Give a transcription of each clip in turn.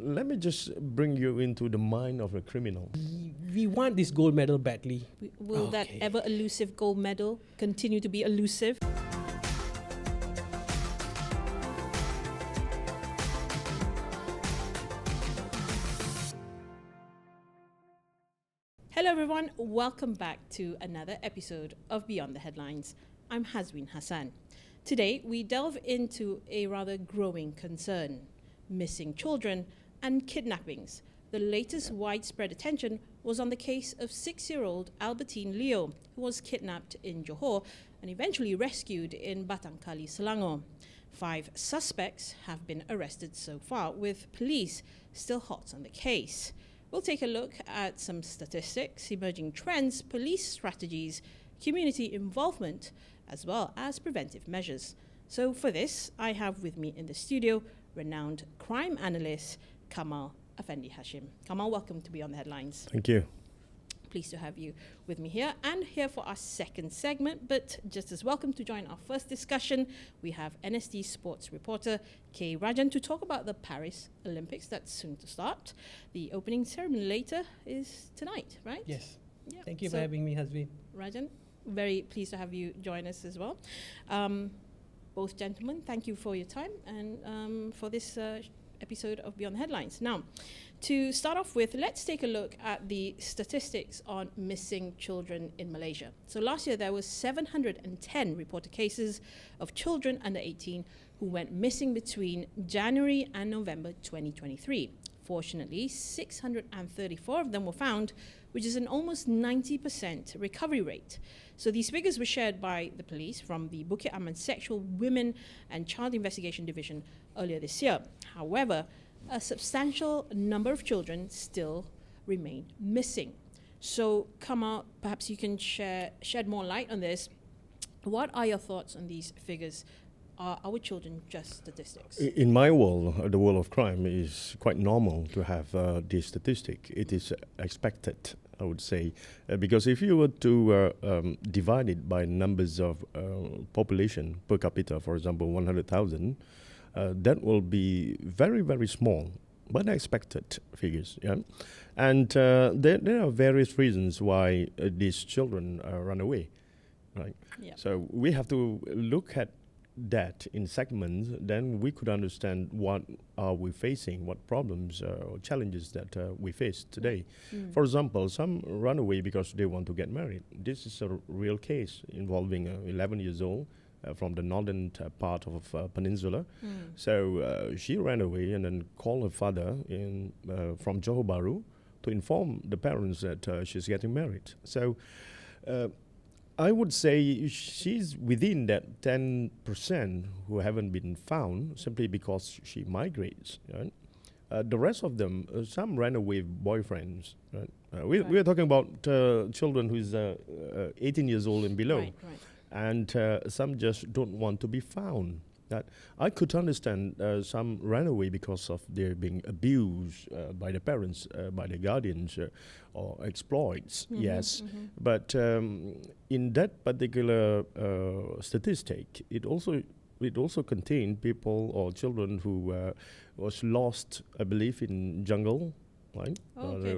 let me just bring you into the mind of a criminal. We want this gold medal badly. Will that ever elusive gold medal continue to be elusive? Hello everyone, welcome back to another episode of Beyond the Headlines. I'm Hazwin Hassan. Today we delve into a rather growing concern: missing children and kidnappings. The latest widespread attention was on the case of 6-year-old Albertine Leo, who was kidnapped in Johor and eventually rescued in Batang Kali, Selangor. 5 suspects have been arrested so far, with police still hot on the case. We'll take a look at some statistics, emerging trends, police strategies, community involvement, as well as preventive measures. So for this, I have with me in the studio renowned crime analyst Kamal Afendi Hashim. Kamal, welcome to Beyond the Headlines. Thank you. Pleased to have you with me here and here for our second segment, but just as welcome to join our first discussion. We have NST sports reporter K. Rajan to talk about the Paris Olympics that's soon to start. The opening ceremony later is tonight, right? Yes. Yeah. Thank you for having me, Hazwin. Rajan, very pleased to have you join us as well. Both gentlemen, thank you for your time and for this episode of Beyond the Headlines. Now, to start off with, let's take a look at the statistics on missing children in Malaysia. So last year there was 710 reported cases of children under 18 who went missing between January and November 2023. Fortunately, 634 of them were found, which is an almost 90% recovery rate. So these figures were shared by the police from the Bukit Aman Sexual, Women and Child Investigation Division earlier this year. However, a substantial number of children still remain missing. So, Kamal, perhaps you can shed more light on this. What are your thoughts on these figures? Are our children just statistics? In my world, the world of crime is quite normal to have this statistic. It is expected, I would say, because if you were to divide it by numbers of population per capita, for example, 100,000, that will be very, very small, but expected figures. Yeah? And there are various reasons why these children run away, right? Yeah. So we have to look at that in segments, then we could understand what are we facing, what problems or challenges that we face today. For example, some run away because they want to get married. This is a real case involving 11 years old from the northern part of Peninsula. So she ran away and then called her father from Johor Bahru to inform the parents that she's getting married. So I would say she's within that 10% who haven't been found simply because she migrates. Right? The rest of them, some ran away with boyfriends. Right? We are talking about children who is 18 years old and below. Right. And some just don't want to be found. That I could understand some ran away because of their being abused by the parents, by the guardians, or exploits. Yes, but in that particular statistic, it also contained people or children who was lost, I believe, in jungle. Right?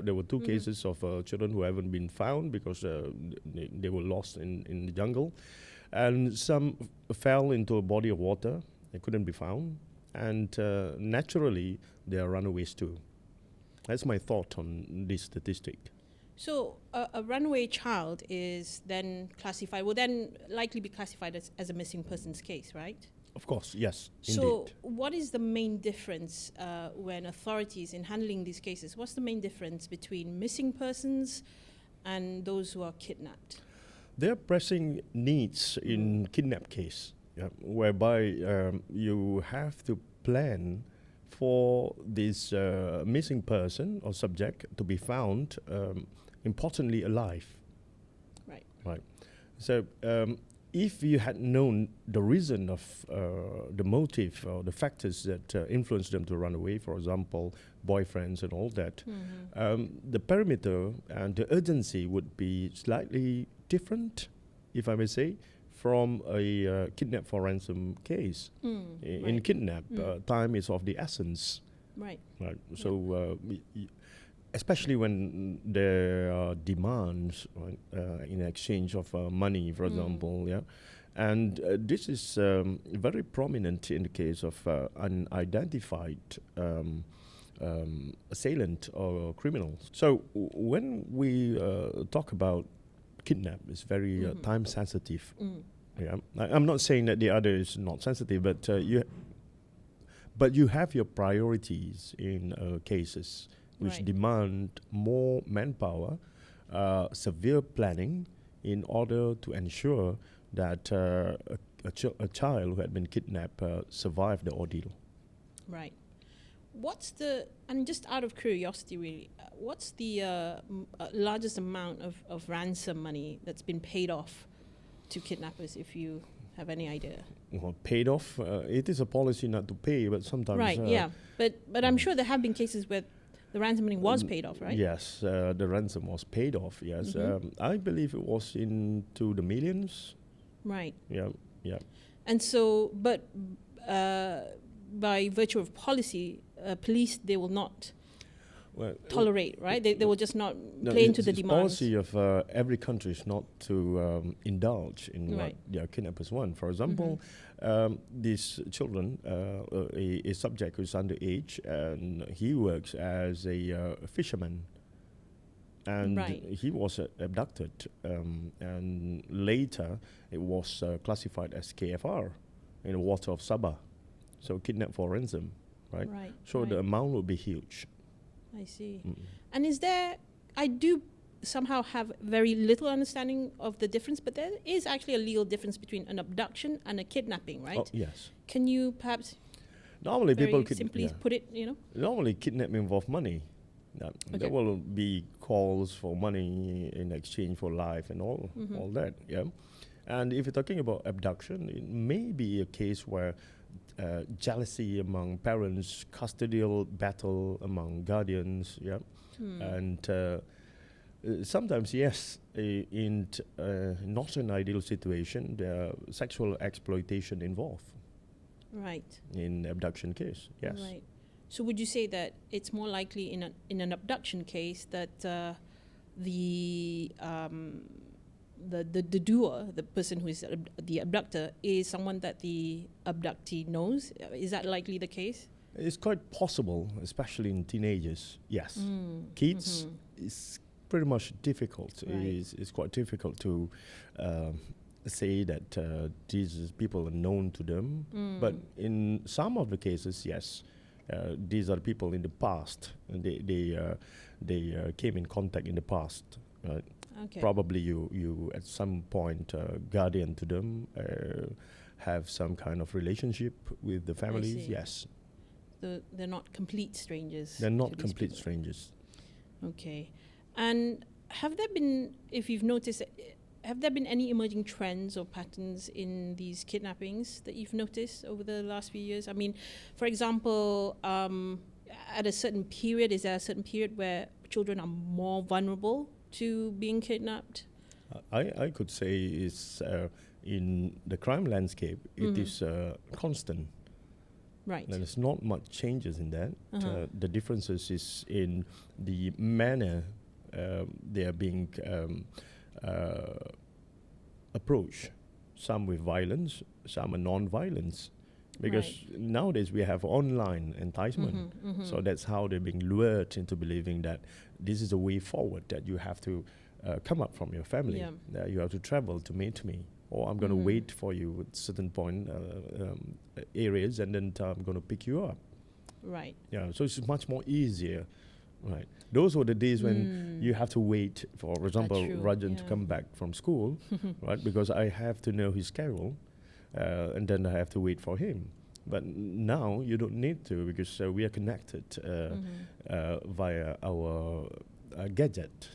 There were 2 cases of children who haven't been found because they were lost in the jungle. And some fell into a body of water. They couldn't be found. And naturally, they are runaways too. That's my thought on this statistic. So a runaway child is then classified, will then likely be classified as a missing persons case, right? Of course, yes, So indeed. what is the main difference when authorities in handling these cases, what's the main difference between missing persons and those who are kidnapped? There are pressing needs in kidnap case, whereby you have to plan for this missing person or subject to be found, importantly alive. Right. So if you had known the reason of the motive or the factors that influenced them to run away, for example, boyfriends and all that, the perimeter and the urgency would be slightly different, if I may say, from a kidnap for ransom case. In kidnap, time is of the essence. Right. Right. So, especially when there are demands, right, in exchange of money, for example, yeah. And this is very prominent in the case of unidentified assailant or criminals. So when we talk about kidnap, it's very time sensitive. Yeah, I'm not saying that the other is not sensitive, but you have your priorities in cases which Right. demand more manpower, severe planning, in order to ensure that a child who had been kidnapped survived the ordeal. Right. What's the, and just out of curiosity really, what's the largest amount of ransom money that's been paid off to kidnappers, if you have any idea? Well, paid off. It is a policy not to pay, but sometimes. Right, yeah. But I'm sure there have been cases where the ransom money was paid off, right? Yes, the ransom was paid off, yes. I believe it was into the millions. Right. Yeah, yeah. And so, but by virtue of policy, police, they will not tolerate, right? They will just not play into the demands. Policy of every country is not to indulge in what their kidnappers want. For example, these children, a subject who is underage, and he works as a fisherman. And he was abducted, and later it was classified as KFR in the water of Sabah. So kidnapped for ransom, right? So the amount will be huge. I see. And is there, I do somehow have very little understanding of the difference, but there is actually a legal difference between an abduction and a kidnapping, right? Oh, yes. Can you perhaps normally people simply put it, Normally kidnapping involves money. There will be calls for money in exchange for life and all that, yeah. And if you're talking about abduction, it may be a case where jealousy among parents, custodial battle among guardians, yeah. And sometimes, yes, in not an ideal situation, there are sexual exploitation involved. Right. In abduction case, yes. Right. So would you say that it's more likely in an abduction case that the doer, the person who is the abductor, is someone that the abductee knows? Is that likely the case? It's quite possible, especially in teenagers. Yes, kids is pretty much difficult. Right. It's quite difficult to say that these people are known to them. But in some of the cases, yes. These are people in the past, and they came in contact in the past. Right? Okay. Probably you at some point guardian to them, have some kind of relationship with the families. Yes. So they're not complete strangers. They're not complete strangers. Okay. And have there been, if you've noticed, have there been any emerging trends or patterns in these kidnappings that you've noticed over the last few years? I mean, for example, at a certain period, is there a certain period where children are more vulnerable to being kidnapped? I could say it's in the crime landscape, it is constant. Right. There's not much changes in that. The differences is in the manner they are being approach, some with violence, some are non-violence, because nowadays we have online enticement, so that's how they're being lured into believing that this is a way forward, that you have to come up from your family, that you have to travel to meet me, or I'm going to wait for you at certain point areas, and then I'm going to pick you up. Right. Yeah, so it's much more easier. Right. Those were the days when you have to wait for example, Rajan to come back from school, right? Because I have to know his schedule, and then I have to wait for him. But now you don't need to, because we are connected via our gadget.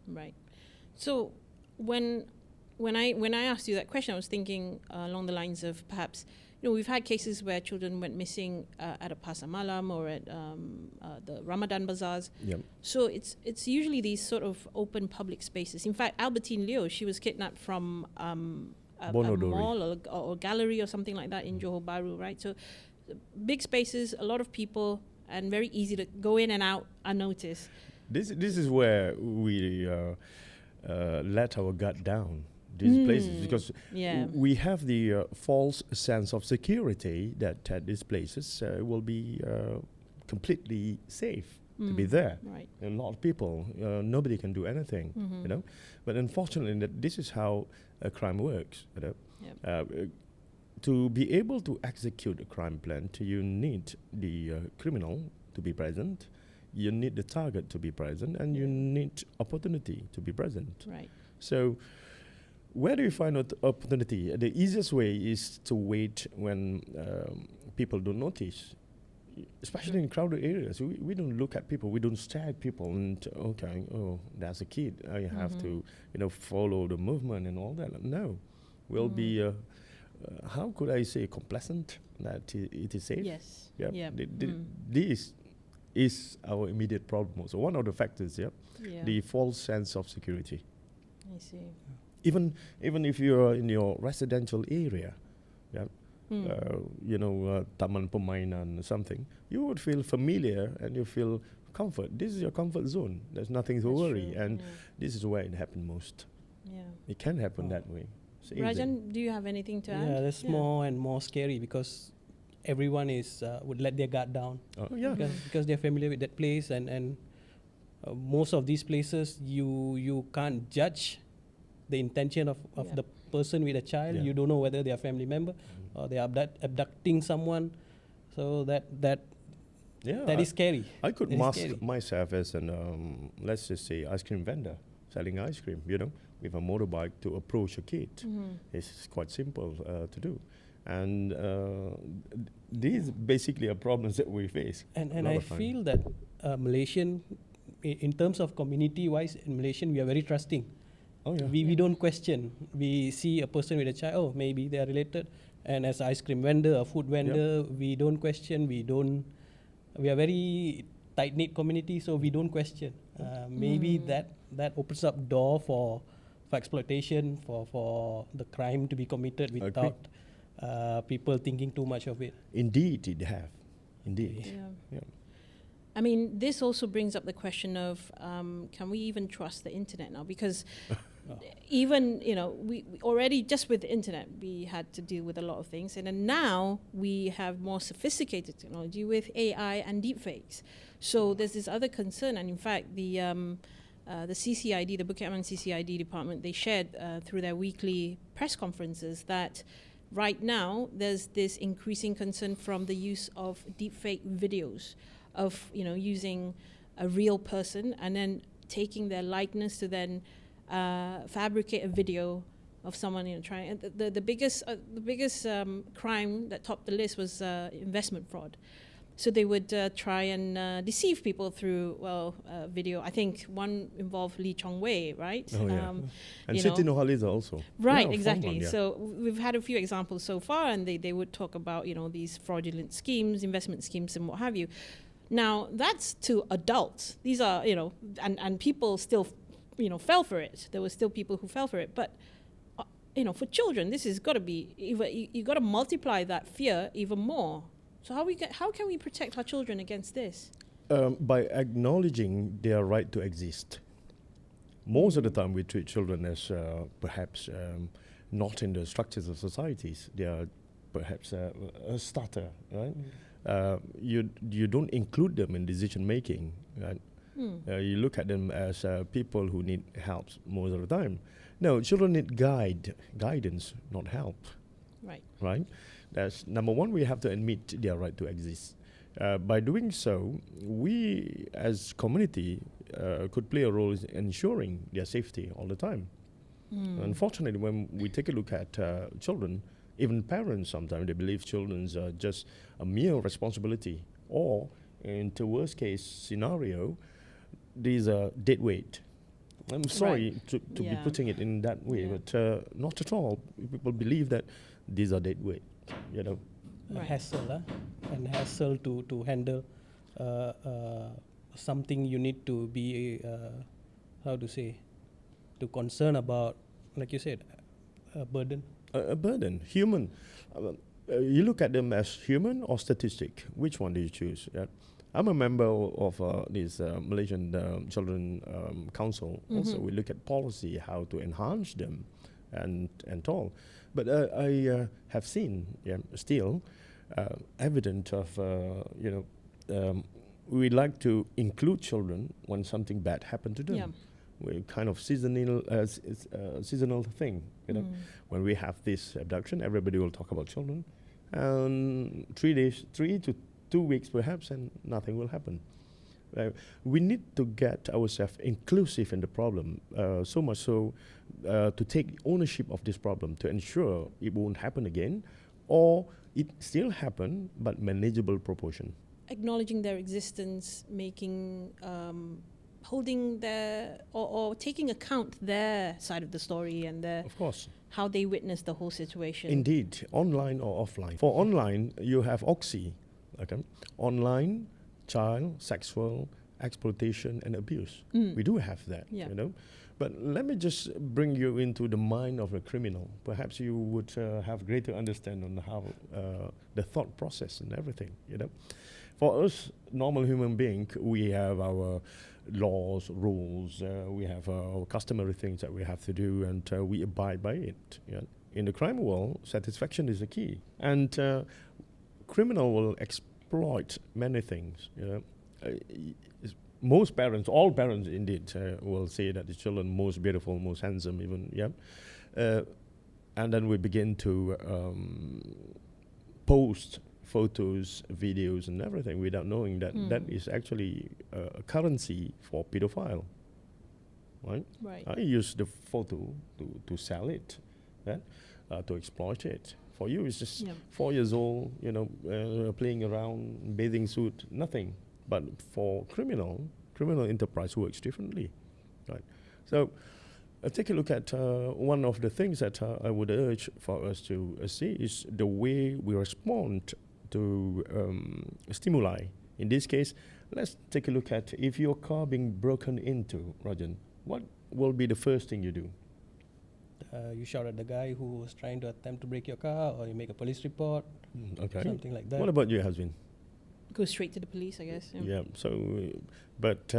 Right. So when I asked you that question, I was thinking along the lines of perhaps, we've had cases where children went missing at a Pasar Malam or at the Ramadan bazaars. Yep. So it's usually these sort of open public spaces. In fact, Albertine Leo, she was kidnapped from a mall or gallery or something like that in Johor Bahru, right? big spaces, a lot of people, and very easy to go in and out unnoticed. This is where we let our guard down. These places, because we have the false sense of security that these places will be completely safe to be there. Right. A lot of people, nobody can do anything, you know. But unfortunately, this is how crime works. You know, to be able to execute a crime plan, you need the criminal to be present, you need the target to be present, and you need opportunity to be present. Right. So, where do you find opportunity? The easiest way is to wait when people don't notice, especially in crowded areas. We don't look at people, we don't stare at people and, okay, oh, that's a kid. I have to, follow the movement and all that. No, we'll be, how could I say, complacent that it is safe? Yes. Yep. Yeah. This is our immediate problem also. One of the factors, the false sense of security. I see. Even if you're in your residential area, Taman Permainan or something, you would feel familiar and you feel comfort. This is your comfort zone. There's nothing to worry. True. And this is where it happens most. Yeah. It can happen that way. It's easy. Rajan, do you have anything to add? Yeah, that's more and more scary because everyone is would let their guard down. Oh, yeah. Because they're familiar with that place, and most of these places you can't judge the intention of the person with a child. You don't know whether they are family member or they are abducting someone. So that is scary. I could mask myself as an let's just say ice cream vendor selling ice cream, with a motorbike to approach a kid. It's quite simple to do. And these basically are problems that we face. And I feel that Malaysian, in terms of community-wise, in Malaysian, we are very trusting. Oh, yeah. We don't question. We see a person with a child, oh, maybe they are related. And as an ice cream vendor, a food vendor, we don't question. We are very tight-knit community, so we don't question. Maybe that opens up door for exploitation, for the crime to be committed without people thinking too much of it. Indeed, it have. Indeed. Yeah. I mean, this also brings up the question of can we even trust the internet now? Because even, we already, just with the internet, we had to deal with a lot of things. And then now we have more sophisticated technology with AI and deepfakes. So there's this other concern. And in fact, the CCID, the Bukit Aman CCID department, they shared through their weekly press conferences that right now there's this increasing concern from the use of deepfake videos of, using a real person and then taking their likeness to then fabricate a video of someone, trying. And the biggest crime that topped the list was investment fraud. So they would try and deceive people through, video. I think one involved Lee Chong Wei, right? Oh, yeah. And Siti Nurhaliza also. Right, exactly. So we've had a few examples so far, and they would talk about, these fraudulent schemes, investment schemes, and what have you. Now, that's to adults. These are, and people still, fell for it. There were still people who fell for it. But, for children, this has got to be, you got to multiply that fear even more. So how can we protect our children against this? By acknowledging their right to exist. Most of the time we treat children as perhaps not in the structures of societies. They are perhaps a starter, right? You don't include them in decision making, right? You look at them as people who need help most of the time. No, children need guidance, not help. Right? That's number one. We have to admit their right to exist. By doing so, we as community could play a role in ensuring their safety all the time. Unfortunately, when we take a look at children, even parents sometimes they believe children are just a mere responsibility, or in the worst case scenario, these are dead weight. I'm sorry to be putting it in that way, but not at all. People believe that these are dead weight. Hassle and hassle to handle something you need to be to concern about, like you said, a burden. A burden, human. you look at them as human or statistic. Which one do you choose? Yeah. I'm a member of this Malaysian Children Council. Also, we look at policy, how to enhance them, and all. But I have seen still evidence of we like to include children when something bad happened to them. Yeah. We're kind of seasonal thing. When we have this abduction, everybody will talk about children, and 3 to 2 weeks perhaps, and nothing will happen. We need to get ourselves inclusive in the problem, so much so to take ownership of this problem, to ensure it won't happen again, or it still happen, but manageable proportion. Acknowledging their existence, making, holding their, or taking account their side of the story and Of course. how they witness the whole situation. Indeed, online or offline. For online, you have OXI, okay? Online, child, sexual, exploitation and abuse. We do have that, Yeah. But let me just bring you into the mind of a criminal. Perhaps you would have greater understanding on how the thought process and everything, For us, normal human being, we have our laws, rules, we have our customary things that we have to do, and we abide by it. In the crime world, satisfaction is the key. And criminal will exploit many things, most parents, all parents indeed, will say that the children most beautiful, most handsome even, and then we begin to post photos, videos and everything without knowing that that is actually a currency for pedophile, right? I use the photo to sell it, to exploit it. For you, it's just 4 years old, playing around, bathing suit, nothing. But for criminal enterprise works differently, right? So take a look at one of the things that I would urge for us to see is the way we respond to stimuli. In this case, let's take a look at if your car being broken into, Rajan, what will be the first thing you do? You shout at the guy who was trying to attempt to break your car, or you make a police report, Okay. something like that. What about you, husband? Go straight to the police, I guess. Yeah. So, but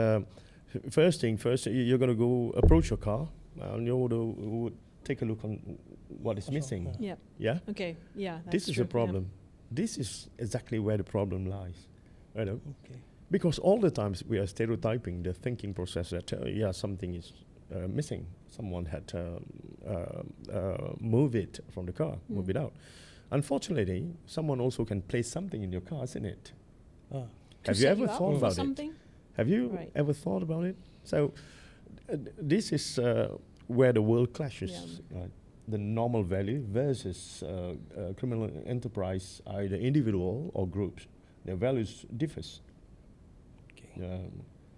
first thing first, you're going to go approach your car, and you would take a look on what is missing. Yeah. Yeah. Okay. Yeah. That's This is true. a problem. This is exactly where the problem lies. Okay. Because all the times we are stereotyping the thinking process that something is missing. Someone had move it from the car, move it out. Unfortunately, someone also can place something in your car, isn't it? Ah. Have you ever thought about it? Something? Have you Right. ever thought about it? So this is where the world clashes. Right? The normal value versus criminal enterprise, either individual or groups. Their values differs. Okay.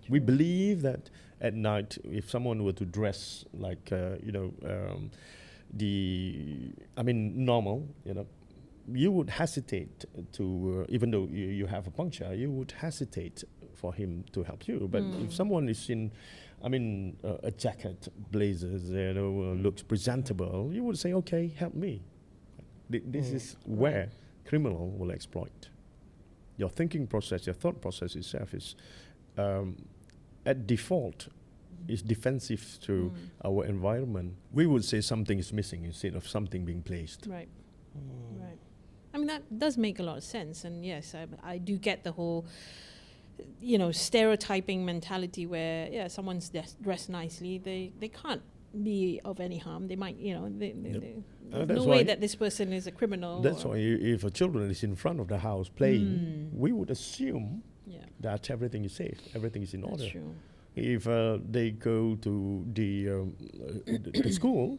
We believe that at night, if someone were to dress like normal, you would hesitate to, even though you have a puncture, you would hesitate for him to help you. But if someone is in, a jacket, blazers, looks presentable, you would say, okay, help me. This is where criminal will exploit. Your thinking process, your thought process itself is, at default, is defensive to our environment. We would say something is missing instead of something being placed. Right. Right. I mean, that does make a lot of sense. And yes, I do get the whole, stereotyping mentality where, someone's dressed nicely, they can't be of any harm. They might, there's no way that this person is a criminal. That's why if a children is in front of the house playing, we would assume that everything is safe, everything is in order. That's true. If they go to the school,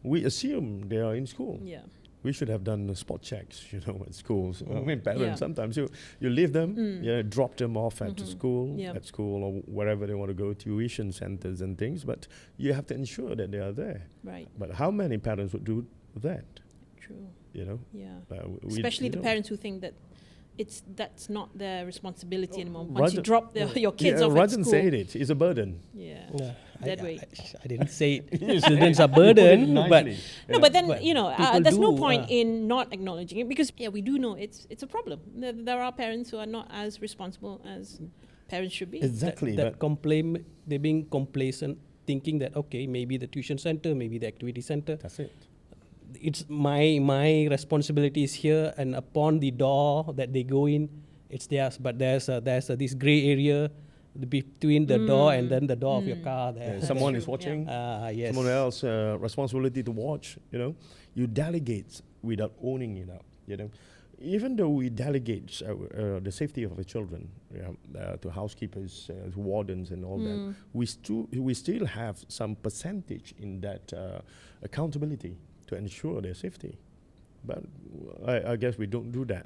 we assume they are in school. Yeah. We should have done spot checks, at schools. Parents, sometimes you leave them, drop them off at school, or wherever they want to go, tuition centers and things, but you have to ensure that they are there. Right. But how many parents would do that? True. Yeah. Especially the don't. parents who think that, that's not their responsibility anymore. Once you rather- drop your kids off at rather than school. saying it's a burden. Yeah. I, That way. I didn't say it. Children's a burden, but Nicely. No, but then But there's people no do, point in not acknowledging it, because we do know it's a problem. There are parents who are not as responsible as parents should be. Exactly. that they're being complacent, thinking that okay, maybe the tuition center, maybe the activity center. That's it. It's my responsibility is here, and upon the door that they go in, it's theirs. But there's this gray area between the door and then the door of your car. There, Someone true, is watching. yes. Someone else responsibility to watch. You delegate without owning it up. Even though we delegate the safety of the children to housekeepers, to wardens, and all that, we still have some percentage in that accountability to ensure their safety. But I guess we don't do that.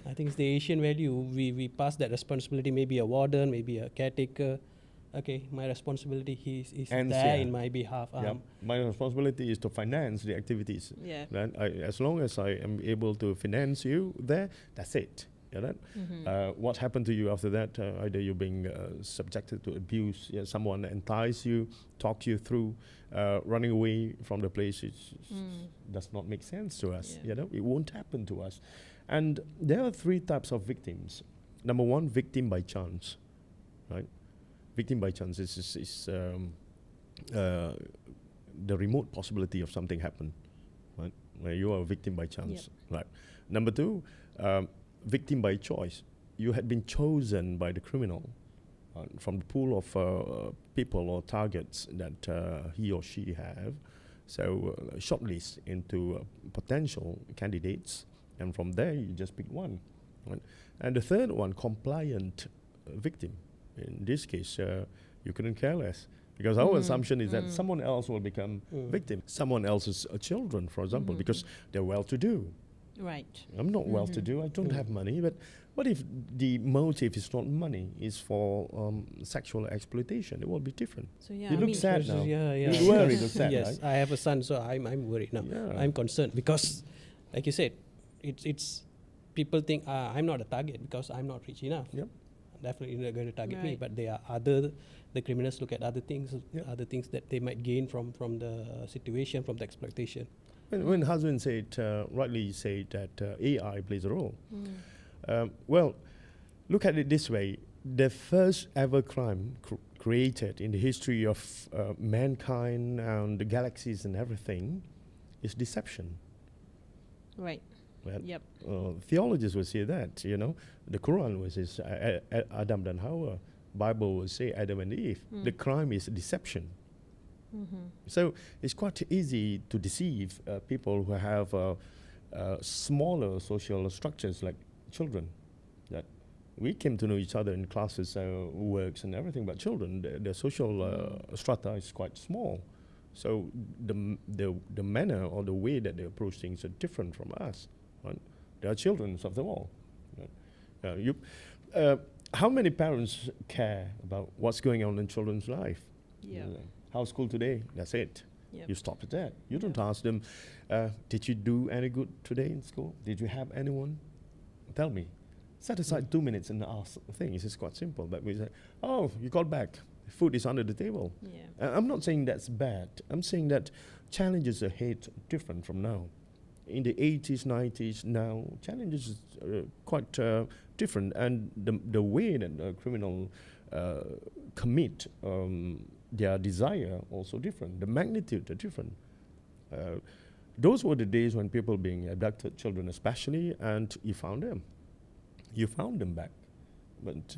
I think it's the Asian value. We pass that responsibility, maybe a warden, maybe a caretaker. Okay, my responsibility is And there yeah. in my behalf. My responsibility is to finance the activities. Yeah. Right? As long as I am able to finance you there, that's it. What happened to you after that? Either you're being subjected to abuse, someone entice you, talk you through, running away from the place. Does not make sense to us. Yeah. It won't happen to us. And there are three types of victims. Number one, victim by chance, right? Victim by chance is the remote possibility of something happen, right? Where you are a victim by chance, right? Number two, victim by choice. You had been chosen by the criminal from the pool of people or targets that he or she have. So shortlist into potential candidates, and from there you just pick one. Right? And the third one, compliant victim. In this case, you couldn't care less, because our assumption is that someone else will become victim. Someone else's children, for example, because they're well-to-do. Right. I'm not well-to-do. I don't have money. But what if the motive is not money? It's for sexual exploitation? It will be different. So yeah, You I look mean, sad now. Yeah. You worry, look sad, Yes, right? I have a son, so I'm worried now. Yeah. I'm concerned because, like you said, it's people think I'm not a target because I'm not rich enough. Yep. Definitely not going to target me, Right. but there are the criminals look at other things that they might gain from the situation, from the exploitation. When husband said, rightly said that AI plays a role. Well, look at it this way. The first ever crime created in the history of mankind and the galaxies and everything is deception. Right. Well, Yep. theologians will say that, the Quran will say Adam and Hawa. Bible will say Adam and Eve. The crime is deception. So it's quite easy to deceive people who have smaller social structures like children. That we came to know each other in classes, works and everything, but children, the social strata is quite small. So the manner or the way that they approach things are different from us. Right? They are children after all. Right? How many parents care about what's going on in children's life? Yeah. How's school today? That's it. Yep. You stop at that. You don't ask them, did you do any good today in school? Did you have anyone? Tell me. Set aside 2 minutes and ask things. It's quite simple. But we say, oh, you got back. Food is under the table. Yeah. I'm not saying that's bad. I'm saying that challenges ahead are different from now. In the 80s, 90s, now challenges are quite different. And the way that criminal commit their desire also different. The magnitude are different. Those were the days when people being abducted, children especially, and you found them. You found them back. But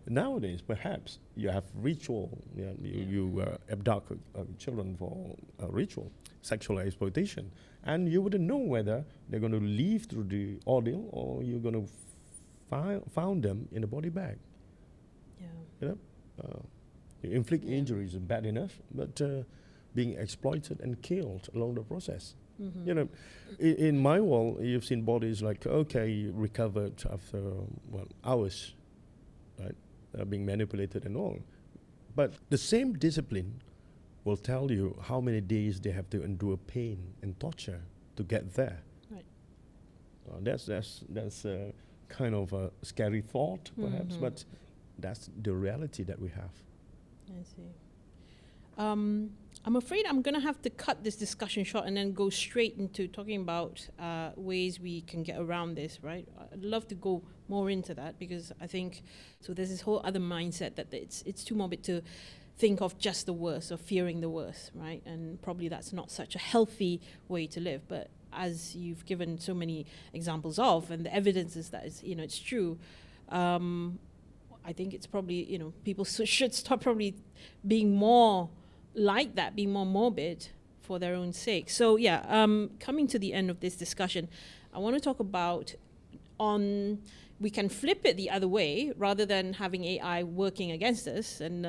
nowadays, perhaps, you have ritual. You abduct children for ritual, sexual exploitation. And you wouldn't know whether they're going to live through the ordeal or you're going to found them in a body bag. Yeah. You inflict injuries is bad enough, but being exploited and killed along the process. In my world, you've seen bodies like, recovered after hours, right, being manipulated and all. But the same discipline will tell you how many days they have to endure pain and torture to get there. Right. That's kind of a scary thought, perhaps, but that's the reality that we have. I see. I'm afraid I'm going to have to cut this discussion short and then go straight into talking about ways we can get around this, right? I'd love to go more into that, because I think, so there's this whole other mindset that it's too morbid to think of just the worst or fearing the worst, right? And probably that's not such a healthy way to live. But as you've given so many examples of, and the evidence is that it's true, I think it's probably, people should stop probably being more like that, being more morbid for their own sake. So coming to the end of this discussion, I want to talk about we can flip it the other way. Rather than having AI working against us and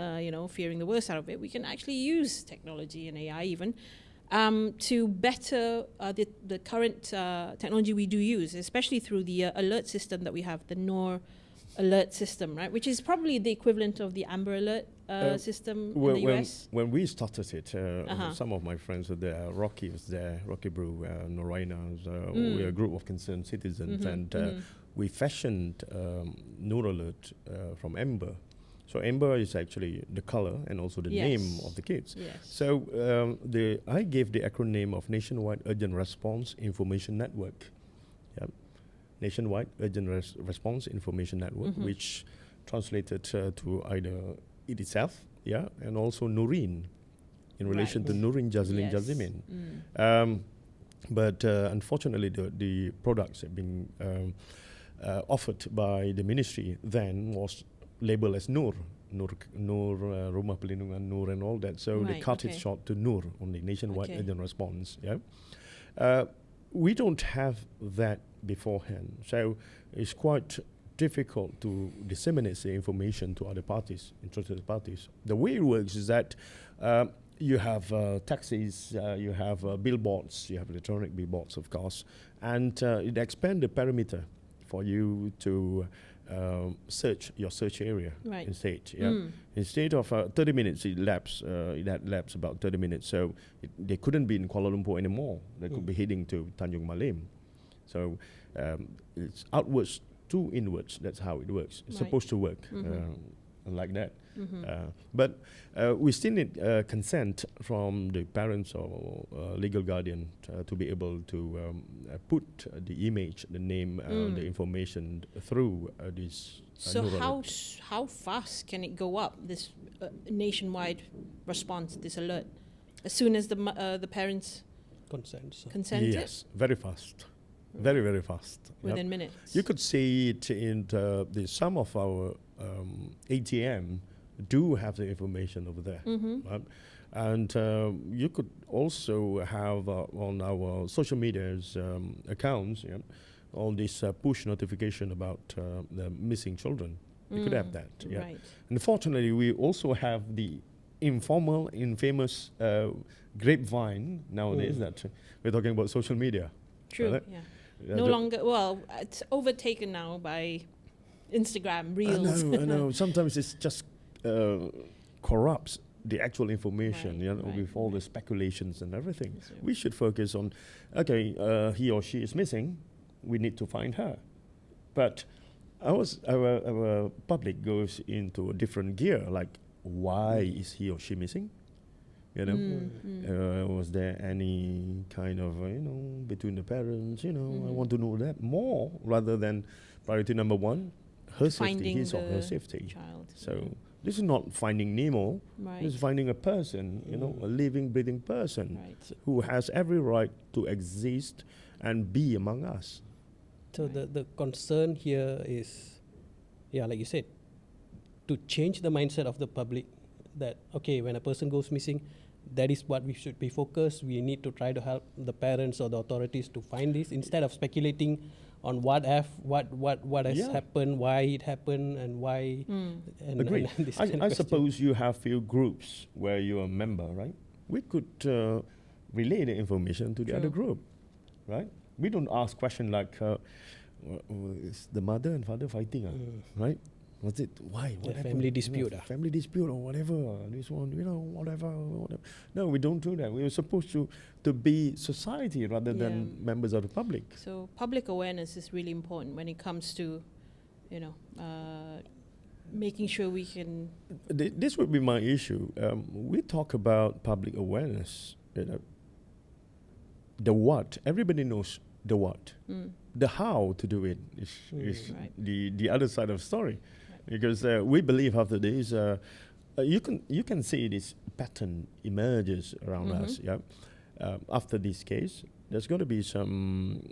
fearing the worst out of it, we can actually use technology and AI even to better the current technology we do use, especially through the alert system that we have, the NOR alert system, right? Which is probably the equivalent of the Amber Alert system in the US. When we started it, some of my friends were there. Rocky was there, Rocky Brew, Noraina. We are a group of concerned citizens, and we fashioned NOR Alert from Amber. So Amber is actually the color and also the name of the kids. Yes. So I gave the acronym of Nationwide Urgent Response Information Network. Yep. Nationwide Urgent Response Information Network, which translated to either it itself, and also Noreen, in relation to Noreen Jazlin Jazimin. But unfortunately, the products have been offered by the ministry then was labeled as Nur, Rumah Pelindungan Nur and all that. So they cut it short to Nur, only Nationwide Urgent Response. We don't have that beforehand, so it's quite difficult to disseminate the information to other parties, interested parties. The way it works is that you have taxis, you have billboards, you have electronic billboards, of course, and it expands the perimeter for you to search your search area instead. Instead of 30 minutes, it had lapsed about 30 minutes. So they couldn't be in Kuala Lumpur anymore. They could be heading to Tanjung Malim. So it's outwards to inwards. That's how it works. It's supposed to work like that. But we still need consent from the parents or legal guardian to be able to put the image, the name, the information through this. So how fast can it go up, this nationwide response, this alert? As soon as the parents consent? Yes, very fast. Very, very fast. Within minutes. You could see it in some of our ATM do have the information over there. Right? And you could also have on our social media's accounts all this push notification about the missing children. You could have that. Right. Unfortunately, we also have the informal, infamous grapevine nowadays that we're talking about social media. True, right? No longer, it's overtaken now by Instagram, Reels. I know. Sometimes it's just corrupts the actual information, with all the speculations and everything. Yes, we should focus on, he or she is missing, we need to find her. But our public goes into a different gear, like, why is he or she missing? Was there any kind of, between the parents, I want to know that more, rather than priority number one, her safety, his or her safety. Child. So this is not finding Nemo. Right. This is finding a person, a living, breathing person who has every right to exist and be among us. So the concern here is, like you said, to change the mindset of the public that, when a person goes missing, that is what we should be focused. We need to try to help the parents or the authorities to find this, instead of speculating on what has happened, why it happened, and why. And Agreed. And this I suppose you have few groups where you're a member, right? We could relay the information to the other group, right? We don't ask questions like, is the mother and father fighting, right? Was it why? What happened? family dispute, Family dispute or whatever. This one, whatever. No, we don't do that. We were supposed to be society rather than members of the public. So public awareness is really important when it comes to, making sure we can. This would be my issue. We talk about public awareness. The what, everybody knows the what. The how to do it is Right. the other side of the story. Because we believe after this, you can see this pattern emerges around us. Yeah, after this case, there's going to be some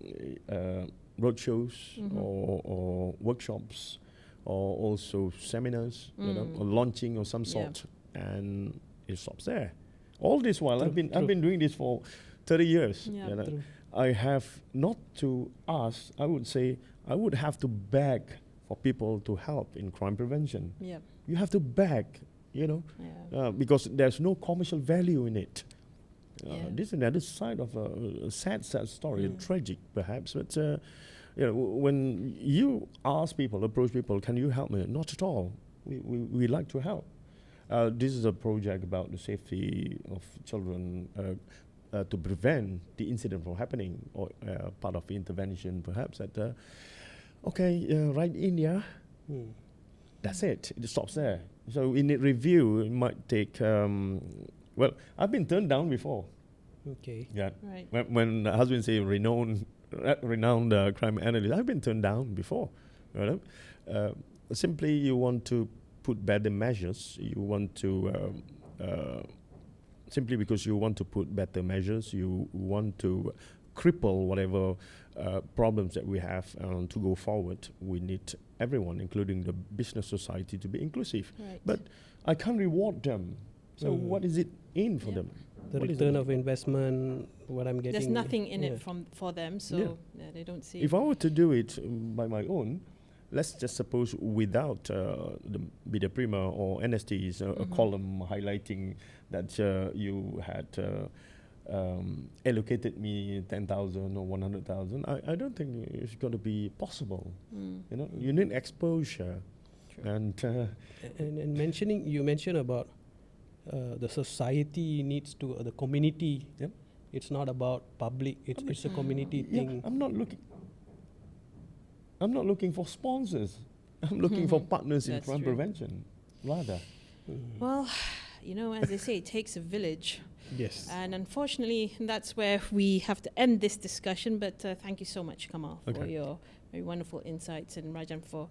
roadshows or workshops, or also seminars, or launching of some sort, and it stops there. All this while, I've been doing this for 30 years. Yeah. I have not to ask. I would say I would have to beg for people to help in crime prevention. Yeah. You have to beg, because there's no commercial value in it. This is another side of a sad story, tragic perhaps. But when you approach people, can you help me? Not at all. We like to help. This is a project about the safety of children to prevent the incident from happening, or part of the intervention perhaps that. Right in here. That's it. It stops there. So in a review, it might take. I've been turned down before. Okay. Yeah. Right. When the husband say renowned crime analyst, I've been turned down before. Simply, you want to put better measures. You want to simply because you want to put better measures. You want to cripple whatever problems that we have to go forward. We need everyone, including the business society, to be inclusive. Right. But I can't reward them. So what is it in for them? The What is return it? of investment, what I'm getting. There's nothing in it for them, so they don't see. If I were to do it by my own, let's just suppose without the Bida Prima or NSTs, a column highlighting that you had allocated me 10,000 or 100,000, I don't think it's going to be possible. You need exposure. True. And you mentioned about the society needs to, the community. Yep. It's not about public, it's a community thing. I'm not looking for sponsors. I'm looking for partners in That's crime true. prevention, rather. Well, as they say, it takes a village. Yes. And unfortunately, that's where we have to end this discussion. But thank you so much, Kamal, for your very wonderful insights, and Rajan for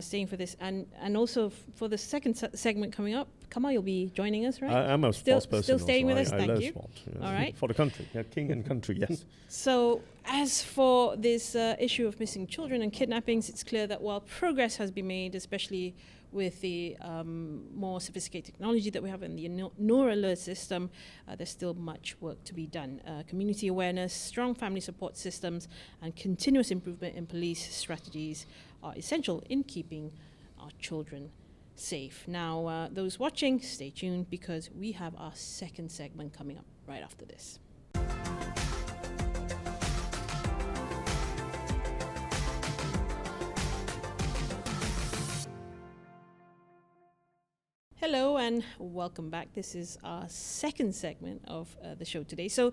staying for this. And also for the second segment coming up, Kamal, you'll be joining us, right? I'm a sports person. Still staying also. with us, I thank love you. Sport, All right. For the country, king and country, yes. So as for this issue of missing children and kidnappings, it's clear that while progress has been made, especially with the more sophisticated technology that we have in the NOR alert system, there's still much work to be done. Community awareness, strong family support systems, and continuous improvement in police strategies are essential in keeping our children safe. Now, those watching, stay tuned, because we have our second segment coming up right after this. Hello and welcome back. This is our second segment of the show today. So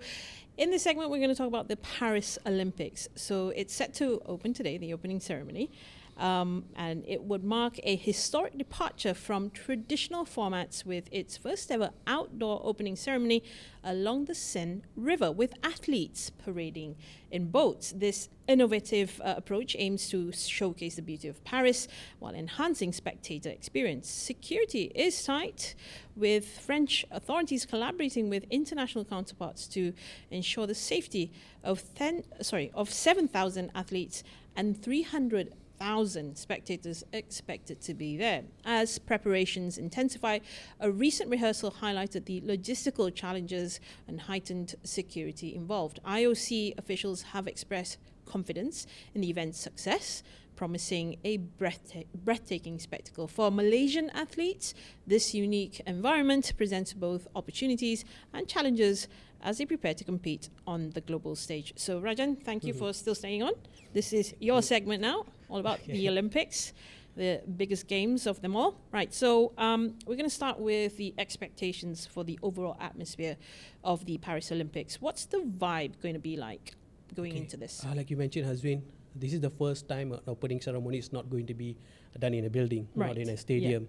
in this segment, we're going to talk about the Paris Olympics. So it's set to open today, the opening ceremony. And it would mark a historic departure from traditional formats with its first ever outdoor opening ceremony along the Seine River, with athletes parading in boats. This innovative approach aims to showcase the beauty of Paris while enhancing spectator experience. Security is tight, with French authorities collaborating with international counterparts to ensure the safety of 7,000 athletes and 300,000 spectators expected to be there. As preparations intensify, a recent rehearsal highlighted the logistical challenges and heightened security involved. IOC officials have expressed confidence in the event's success, promising a breathtaking spectacle. For Malaysian athletes, this unique environment presents both opportunities and challenges as they prepare to compete on the global stage. So Rajan, thank you for still staying on. This is your segment now, all about the Olympics. the biggest games of them all. Right, so we're going to start with the expectations for the overall atmosphere of the Paris Olympics. What's the vibe going to be like going into this? Like you mentioned, Hazwin, this is the first time an opening ceremony is not going to be done in a building, not in a stadium.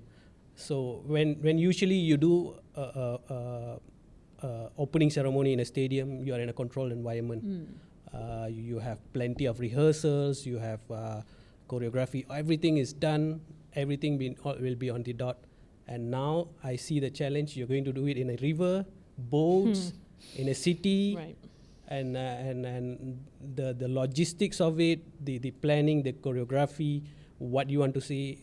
So when usually you do opening ceremony in a stadium, you are in a controlled environment. You have plenty of rehearsals, you have choreography, everything is done, everything will be on the dot. And now I see the challenge, you're going to do it in a river, boats, in a city, and the logistics of it, the planning, the choreography, what you want to see,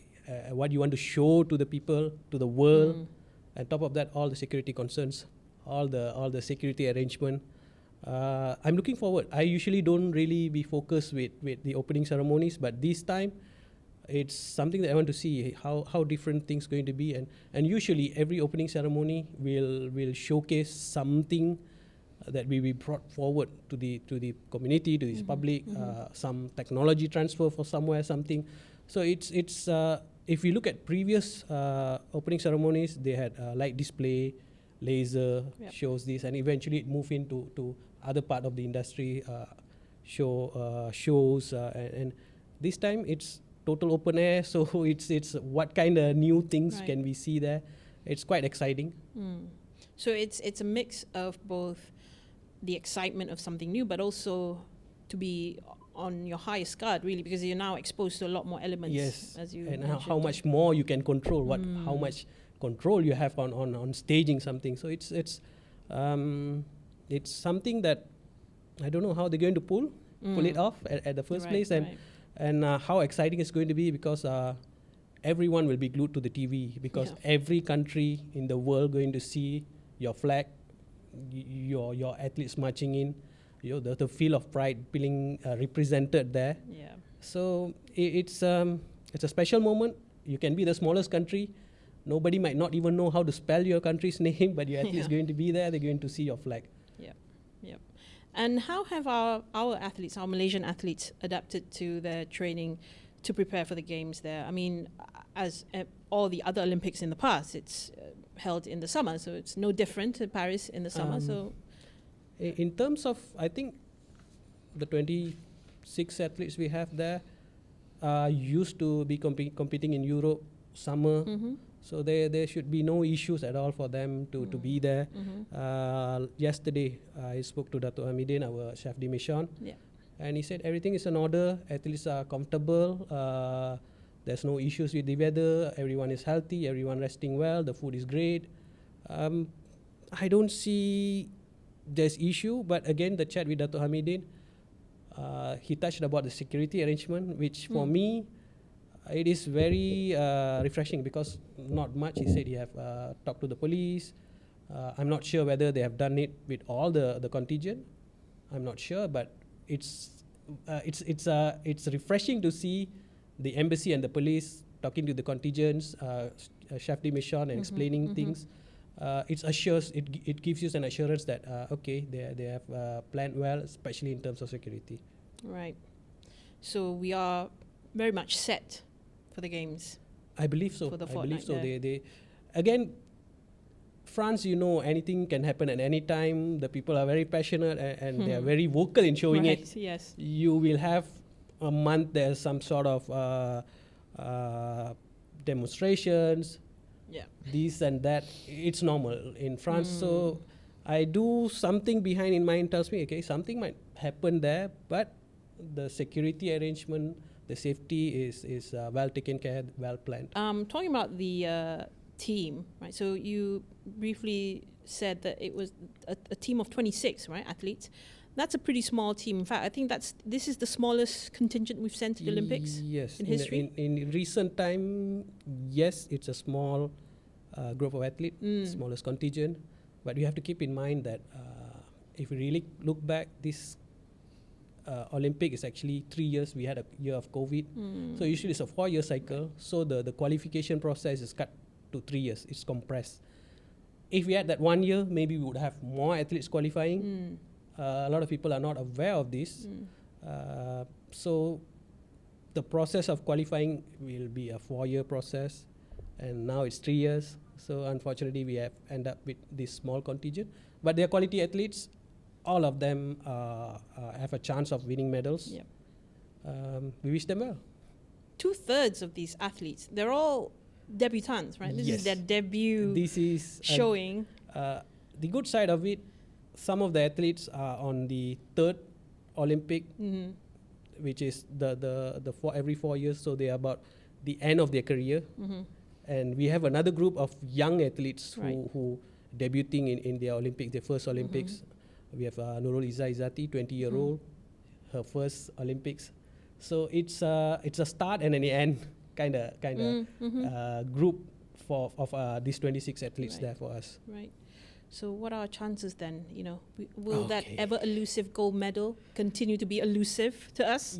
what you want to show to the people, to the world. On top of that, all the security concerns, all the security arrangement. I'm looking forward. I usually don't really be focused with the opening ceremonies, but this time it's something that I want to see how different things going to be, and usually every opening ceremony will showcase something that will be brought forward to the community, to this public, some technology transfer for somewhere, something. So it's if you look at previous opening ceremonies, they had light display, laser shows this, and eventually it moved into other part of the industry, shows, and this time it's total open air. So it's what kind of new things can we see there? It's quite exciting. So it's a mix of both the excitement of something new, but also to be on your highest guard, really, because you're now exposed to a lot more elements. Yes, as you and how much more you can control, how much control you have on staging something. So it's something that I don't know how they're going to pull it off at the first place, and how exciting it's going to be, because everyone will be glued to the TV, because every country in the world going to see your flag, your athletes marching in, the feel of pride being represented there. So it's a special moment. You can be the smallest country. Nobody might not even know how to spell your country's name, but your athletes going to be there. They're going to see your flag. And how have our athletes, our Malaysian athletes, adapted to their training to prepare for the games there? I mean, as all the other Olympics in the past, it's held in the summer, so it's no different to Paris in the summer. So, in terms of, I think, the 26 athletes we have there used to be competing in Europe summer. So there should be no issues at all for them to be there. Yesterday, I spoke to Dato' Hamidin, our chef de mission, and he said everything is in order. Athletes are comfortable. There's no issues with the weather. Everyone is healthy. Everyone resting well. The food is great. I don't see there's issue. But again, the chat with Dato' Hamidin, he touched about the security arrangement, which for me, it is very refreshing, because not much. He said he have talked to the police. I'm not sure whether they have done it with all the contingent. I'm not sure, but it's refreshing to see the embassy and the police talking to the contingents, chef de mission, and explaining things. It gives you an assurance that okay, they have planned well, especially in terms of security. Right. So we are very much set for the games. I believe so. For the I believe so. fortnight, They again, France, anything can happen at any time. The people are very passionate, and they are very vocal in showing it. Yes. You will have a month, there's some sort of demonstrations, this and that. It's normal in France. So I do something behind in mind tells me, okay, something might happen there, but the security arrangement, the safety is well taken care, well planned. Talking about the team, right? So you briefly said that it was a team of 26, right, athletes. That's a pretty small team. In fact, I think this is the smallest contingent we've sent to the Olympics. Yes, in history. In recent time, yes, it's a small group of athletes, smallest contingent. But you have to keep in mind that if we really look back, this Olympic is actually 3 years. We had a year of COVID, so usually it's a 4-year cycle. So the qualification process is cut to 3 years. It's compressed. If we had that 1 year, maybe we would have more athletes qualifying. A lot of people are not aware of this. So the process of qualifying will be a 4-year process, and now it's 3 years. So unfortunately, we have end up with this small contingent. But they're quality athletes. All of them have a chance of winning medals. Yep. We wish them well. 2/3 of these athletes, they're all debutants, right? This is Yes. their debut This is showing. the good side of it. Some of the athletes are on the 3rd Olympic, which is the every 4 years. So they are about the end of their career. And we have another group of young athletes who debuting in their Olympics, their first Olympics. We have Nurul Izzati, 20-year-old, her first Olympics. So it's a start and an end kind of group of these 26 athletes there for us. Right. So what are our chances then? Will that ever elusive gold medal continue to be elusive to us?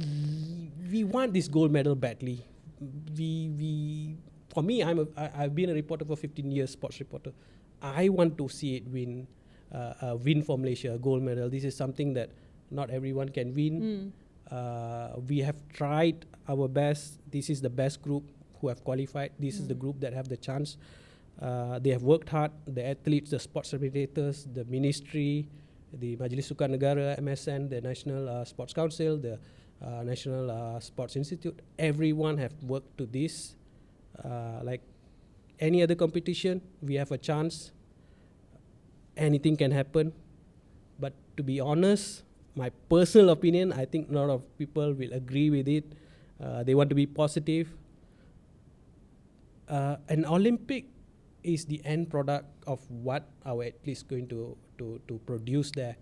We want this gold medal badly. For me, I've been a reporter for 15 years, sports reporter. I want to see it win for Malaysia, a gold medal. This is something that not everyone can win. We have tried our best. This is the best group who have qualified. This is the group that have the chance. They have worked hard. The athletes, the sports administrators, the ministry, the Majlis Sukan Negara, MSN, the National Sports Council, the National Sports Institute. Everyone have worked to this. Like any other competition, we have a chance. Anything can happen. But to be honest, my personal opinion, I think a lot of people will agree with it. They want to be positive. An Olympic is the end product of what our athletes going to produce there.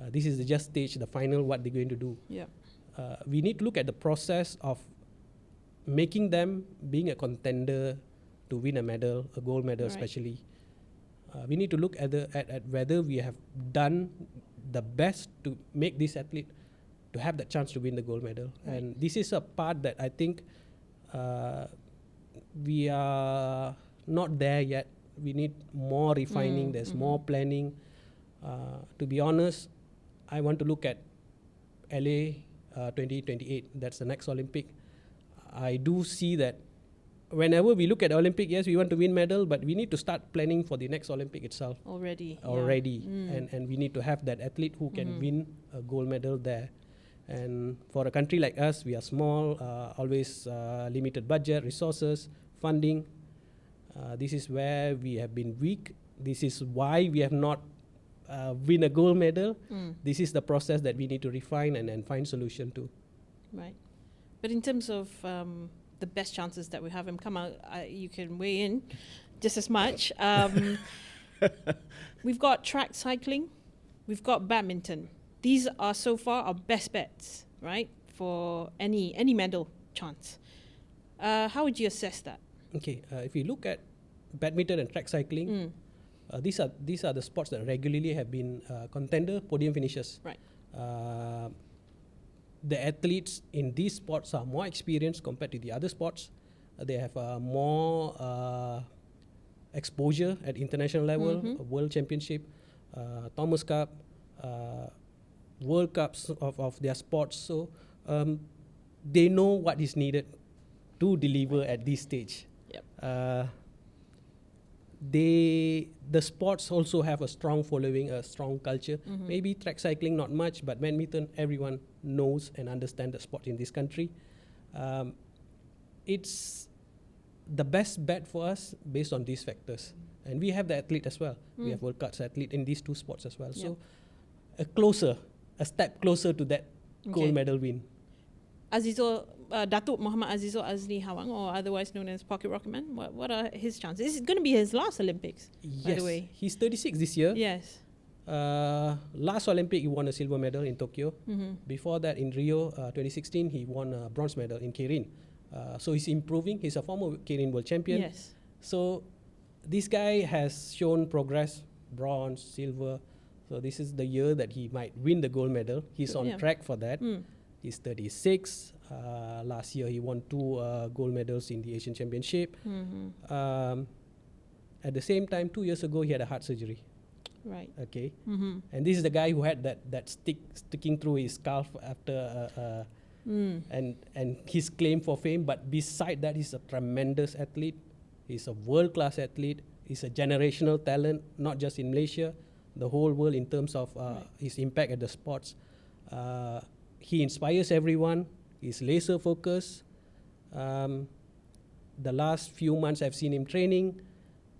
This is the just stage, the final, what they're going to do. Yeah. We need to look at the process of making them being a contender to win a medal, a gold medal especially. We need to look at whether we have done the best to make this athlete to have the chance to win the gold medal. And this is a part that I think we are not there yet. We need more refining. There's more planning. To be honest, I want to look at LA 2028. That's the next Olympic. I do see that whenever we look at Olympic, yes, we want to win medal, but we need to start planning for the next Olympic itself. Already. And we need to have that athlete who can win a gold medal there. And for a country like us, we are small, always limited budget, resources, funding. This is where we have been weak. This is why we have not win a gold medal. This is the process that we need to refine and find solution to. Right. But in terms of the best chances that we have him come out, you can weigh in just as much. We've got track cycling. We've got badminton. These are so far our best bets, right, for any medal chance. How would you assess that? Okay, if you look at badminton and track cycling, these are the sports that regularly have been contender podium finishers. Right. The athletes in these sports are more experienced compared to the other sports. They have more exposure at international level, World Championship, Thomas Cup, World Cups of their sports. So they know what is needed to deliver at this stage. Yep. The sports also have a strong following, a strong culture. Maybe track cycling not much, but badminton, everyone knows and understands the sport in this country. It's the best bet for us based on these factors. And we have the athlete as well. We have World Cups athlete in these two sports as well. So a step closer to that gold medal win. Datuk Muhammad Azizul Azli Hawang, or otherwise known as Pocket Rocketman, what are his chances? This is going to be his last Olympics, by the way. He's 36 this year. Yes. Last Olympic, he won a silver medal in Tokyo. Before that, in Rio 2016, he won a bronze medal in Keirin. So he's improving. He's a former Keirin world champion. Yes. So this guy has shown progress, bronze, silver. So this is the year that he might win the gold medal. He's on track for that. He's 36. Last year, he won 2 gold medals in the Asian Championship. At the same time, 2 years ago, he had a heart surgery. Right. Okay. And this is the guy who had that sticking through his calf after and his claim for fame. But beside that, he's a tremendous athlete. He's a world-class athlete. He's a generational talent, not just in Malaysia, the whole world in terms of his impact at the sports. He inspires everyone. He's laser focused. The last few months I've seen him training.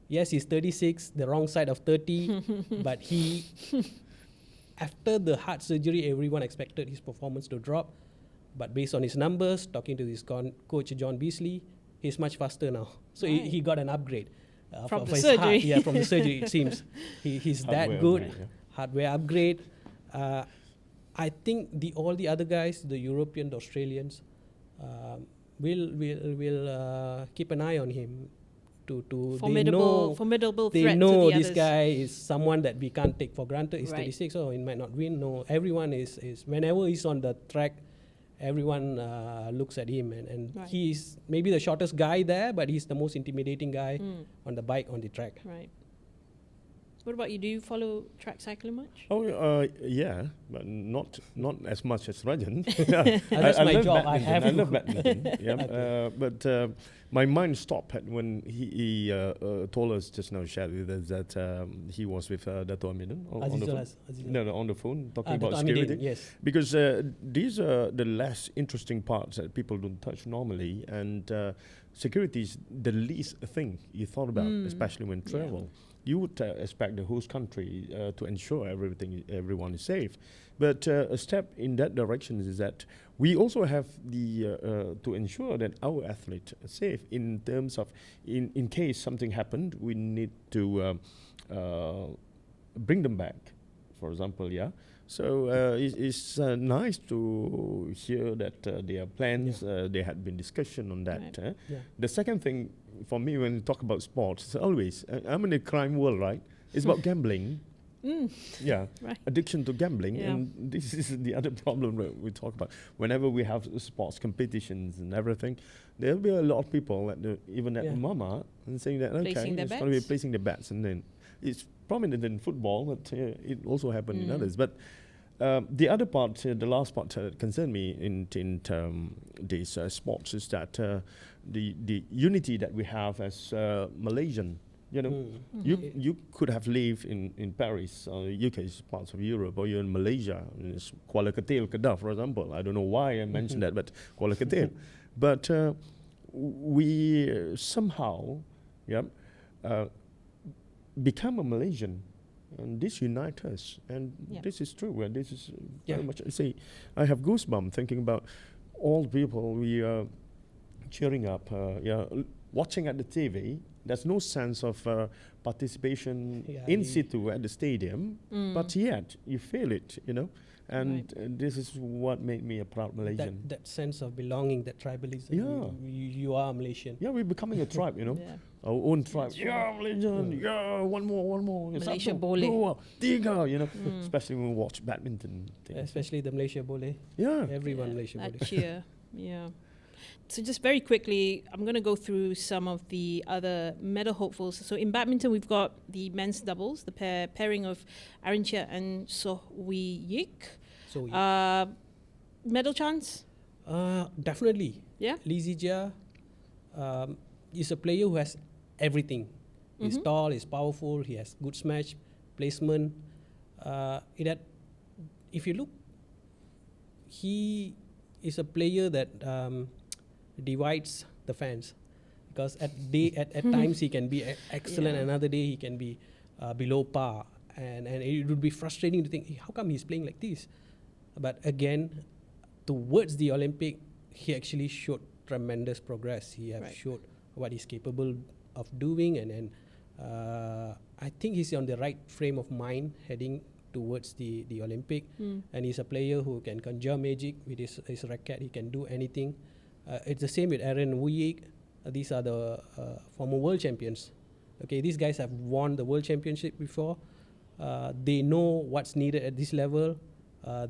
Yes, he's 36, the wrong side of 30, but he, after the heart surgery, everyone expected his performance to drop. But based on his numbers, talking to his coach John Beasley, he's much faster now. So he got an upgrade. From for the his surgery. heart. Yeah, from the surgery, it seems. He's that Hardware good. upgrade, Hardware upgrade. I think all the other guys, the European, the Australians, will keep an eye on him. Formidable they threat know to the this others. guy is someone that we can't take for granted. He's Right. 36, so he might not win. No, everyone is whenever he's on the track, everyone looks at him, and Right. he's maybe the shortest guy there, but he's the most intimidating guy on the bike, on the track. Right. What about you? Do you follow track cycling much? Oh, yeah, but not as much as Rajan. That's my love job. I badminton. have I to. love badminton. Yeah, but my mind stopped when he told us just now, shared with us that he was with Dato' Amidin on the phone. No, on the phone talking about Dato' Amidin, security. yes. Because these are the less interesting parts that people don't touch normally, and security is the least thing you thought about, especially when travel. You would expect the host country to ensure everyone is safe, but a step in that direction is that we also have to ensure that our athletes are safe in terms of in case something happened, we need to bring them back, for example. Yeah. So it's nice to hear that there are plans. There had been discussion on that. Right. The second thing for me when we talk about sports, it's always I'm in a crime world, right? It's about gambling. Yeah, Right. addiction to gambling, Yeah. and this is the other problem that we talk about. Whenever we have sports competitions and everything, there'll be a lot of people even at Mama and saying that Placing their it's going to be bets. placing the bets, and then it's prominent in football, but it also happened in others. But the other part, the last part that concerned me in these sports is that the unity that we have as Malaysian. You know, you could have lived in Paris, UK, parts of Europe, or you're in Malaysia, in Kuala Katil, Kedah, for example. I don't know why I mentioned that, but Kuala Katil. But we somehow, become a Malaysian, and this unites us, and this is true. And this is very much. See, I have goosebumps thinking about all the people we are cheering up. Watching at the TV. There's no sense of participation in situ at the stadium, but yet you feel it, you know. And this is what made me a proud Malaysian. That sense of belonging, that tribalism. Yeah. You are Malaysian. Yeah, we're becoming a tribe, you know. Yeah. Our own tribe. Yeah, Malaysian. Yeah, one more. Malaysia Satu, boleh. dua, tiga, you know. Especially when we watch badminton things. Especially the Malaysia Boleh. Yeah. Everyone Malaysia That Boleh. cheer. Yeah. So just very quickly, I'm going to go through some of the other medal hopefuls. So in badminton, we've got the men's doubles, the pairing of Arinchia and Soh Wee Yik. So Medal chance? definitely. Yeah. Lee Zijia is a player who has everything. He's tall, he's powerful, he has good smash, placement. If you look, he is a player that divides the fans, because at times he can be excellent, another day he can be below par, and it would be frustrating to think, how come he's playing like this? But again, towards the Olympic, he actually showed tremendous progress. He has showed what he's capable of doing, and I think he's on the right frame of mind heading towards the Olympic. And he's a player who can conjure magic with his racket. He can do anything. It's the same with Aaron Wuyik. These are the former world champions. Okay, these guys have won the world championship before. They know what's needed at this level.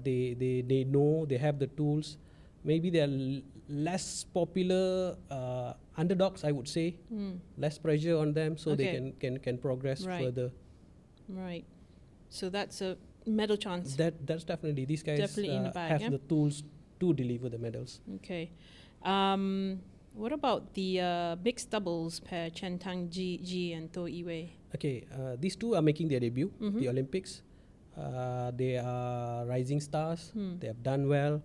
They know, they have the tools. Maybe they're less popular underdogs, I would say. Less pressure on them, so they can progress further. Right. So that's a medal chance. That's definitely, these guys Definitely in the bag, have the tools to deliver the medals. Okay. What about the mixed doubles pair, Chen Tang Ji and To Iwei? Okay, these two are making their debut, the Olympics. They are rising stars. They have done well.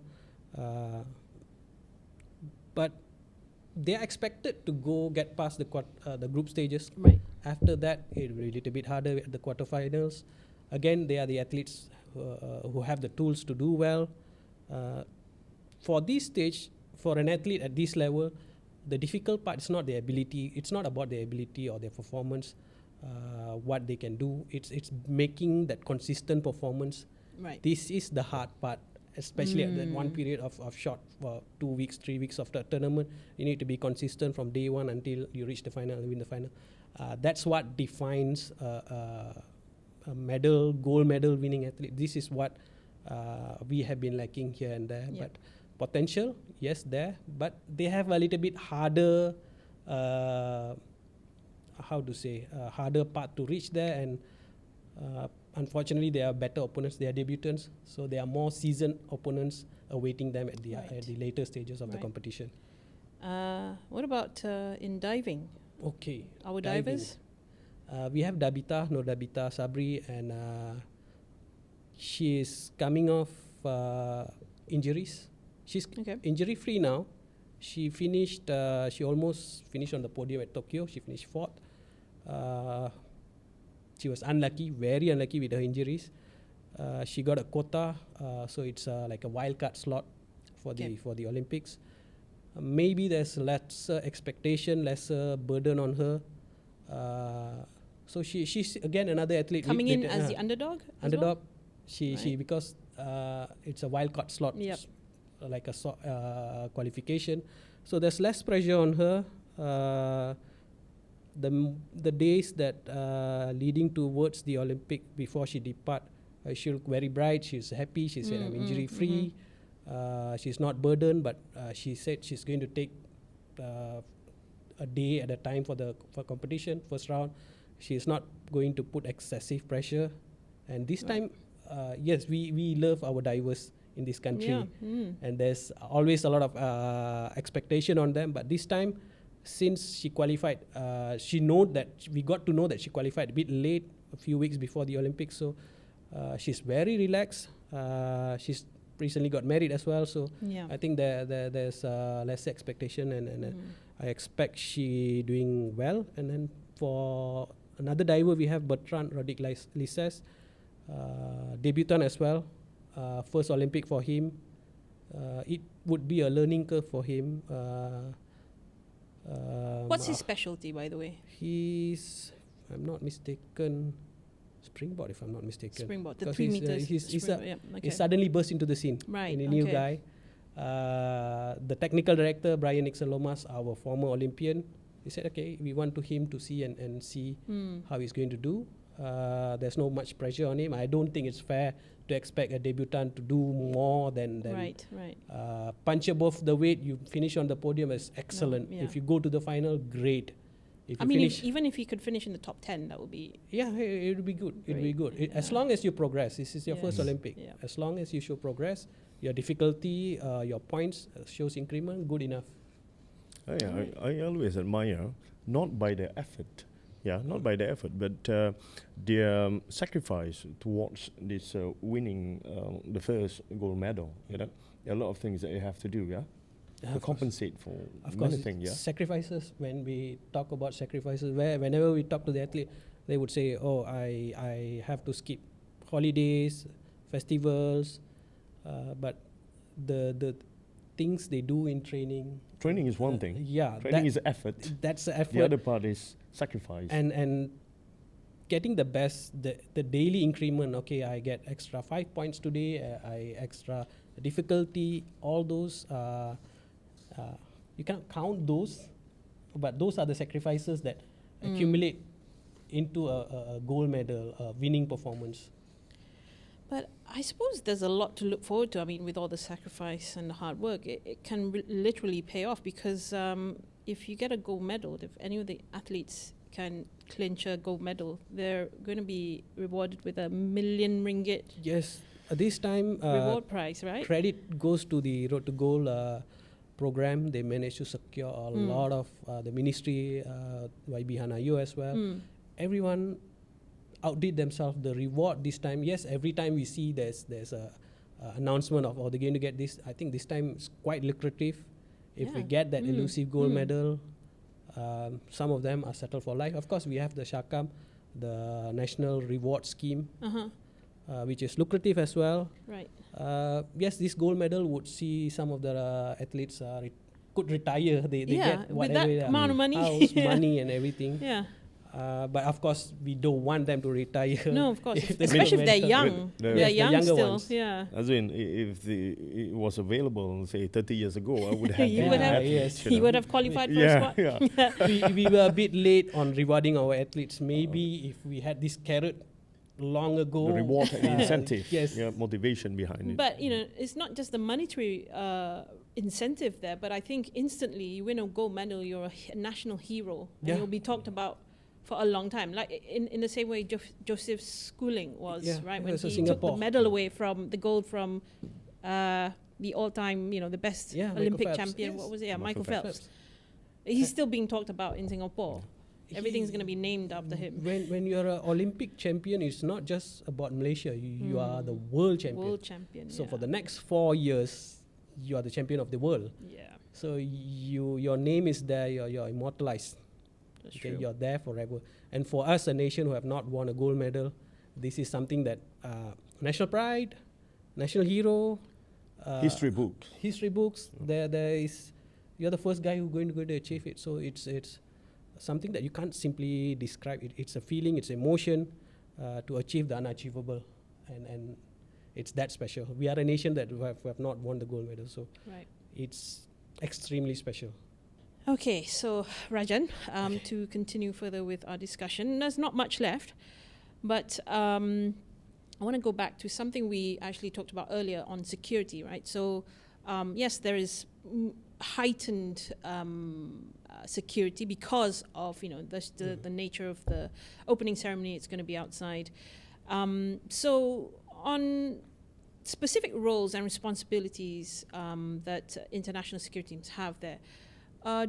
But they are expected to get past the group stages. Right. After that, it will be a little bit harder at the quarterfinals. Again, they are the athletes who have the tools to do well. For this stage, for an athlete at this level, the difficult part is not their ability. It's not about their ability or their performance, what they can do. It's making that consistent performance. Right. This is the hard part, especially at that one period of short, 2 weeks, 3 weeks of the tournament. You need to be consistent from day one until you reach the final and win the final. That's what defines a gold medal winning athlete. This is what we have been lacking here and there. Yep. But potential, yes, there. But they have a little bit harder, harder path to reach there. And unfortunately, they are better opponents. They are debutants, so there are more seasoned opponents awaiting them at the later stages of the competition. What about in diving? Okay. Our divers? We have Dabita Sabri, and she is coming off injuries. She's injury free now. She finished. She almost finished on the podium at Tokyo. She finished 4th. She was very unlucky with her injuries. She got a quota, so it's like a wildcard slot for the Olympics. Maybe there's lesser expectation, lesser burden on her. So she's again another athlete coming in as the underdog. Underdog. She because it's a wildcard slot, like a qualification. So there's less pressure on her. The days that leading towards the Olympic before she depart, she looked very bright. She's happy. She said, I'm injury free. She's not burdened, but she said she's going to take a day at a time for competition, first round. She is not going to put excessive pressure. And this time, yes, we love our divers in this country. And there's always a lot of expectation on them. But this time, since she qualified, we got to know that she qualified a bit late, a few weeks before the Olympics. So she's very relaxed. She's recently got married as well. So I think there's less expectation, and I expect she doing well. And then for another diver, we have Bertrand Rodrigue Lisses, debutant as well. First Olympic for him. It would be a learning curve for him. What's his specialty, by the way? He's, if I'm not mistaken, springboard, if I'm not mistaken. Springboard, the 3 meters. He suddenly burst into the scene. Right. In a new guy. The technical director, Brian Nixon Lomas, our former Olympian, he said, okay, we want him to see and see how he's going to do. There's no much pressure on him. I don't think it's fair to expect a debutant to do more than punch above the weight. You finish on the podium is excellent. If you go to the final, great. Even if he could finish in the top 10, that would be... Yeah, it would be good. It would be good. As long as you progress. This is your first Olympic. Yeah. As long as you show progress, your difficulty, your points shows increment, good enough. I always admire, not by their effort, but their sacrifice towards this winning the first gold medal. There are a lot of things that you have to do, to compensate for many things. Sacrifices. When we talk about sacrifices, whenever we talk to the athlete, they would say, "Oh, I have to skip holidays, festivals," but the things they do in training. Training is one thing. Training is effort. That's the effort. The other part is sacrifice. And getting the best, the daily increment. Okay, I get extra 5 points today. I extra difficulty. All those. You cannot count those, but those are the sacrifices that accumulate into a gold medal, a winning performance. But I suppose there's a lot to look forward to. I mean, with all the sacrifice and the hard work, it can literally pay off, because if you get a gold medal, if any of the athletes can clinch a gold medal, they're going to be rewarded with ringgit. Yes. This time, reward prize, right? credit goes to the Road to Goal program. They managed to secure a lot of the ministry, YB Hanayo as well. Everyone outdid themselves. The reward this time, yes, every time we see there's a announcement of, they're going to get this. I think this time it's quite lucrative. If we get that elusive gold medal, some of them are settled for life. Of course, we have the Shakam, the National Reward Scheme, which is lucrative as well. Right. Yes, this gold medal would see some of the athletes could retire. They get with whatever that amount of money. house, money and everything. Yeah. But of course, we don't want them to retire. No, of course, if they especially if they're don't young. Yes, They're the young younger still. ones. Yeah. As in, if it was available, say 30 years ago, I would have. You been would have- happy, yes. you He know. would have qualified for a Yeah, spot. yeah. we were a bit late on rewarding our athletes. Maybe if we had this carrot long ago. The reward and incentive, Yes. motivation behind it. But it's not just the monetary incentive there, but I think instantly you win a gold medal, you're a national hero, and Yeah. you'll be talked about for a long time. Like in the same way Joseph Schooling was, right? When so he took Singapore. the medal away from the gold from the all-time, the best Yeah, Michael Olympic Phelps. champion. Yes. What was it? Yeah, Michael Michael Phelps. He's still being talked about in Singapore. Everything's going to be named after him. When you're an Olympic champion, it's not just about Malaysia. You are the world champion. World champion. So yeah. for the next 4 years, you are the champion of the world. Yeah, So your name is there. You're immortalized. that's Okay, true. you're there forever. And for us, a nation who have not won a gold medal, this is something that national pride, national hero, History books. history books. There is. You're the first guy who's going to achieve it. So it's something that you can't simply describe. It's a feeling. It's emotion to achieve the unachievable, and it's that special. We are a nation that who have not won the gold medal. So Right. it's extremely special. Okay, so Rajan, to continue further with our discussion, there's not much left, but I want to go back to something we actually talked about earlier on security, right? So yes, there is heightened security because of the nature of the opening ceremony. It's going to be outside. So on specific roles and responsibilities that international security teams have there,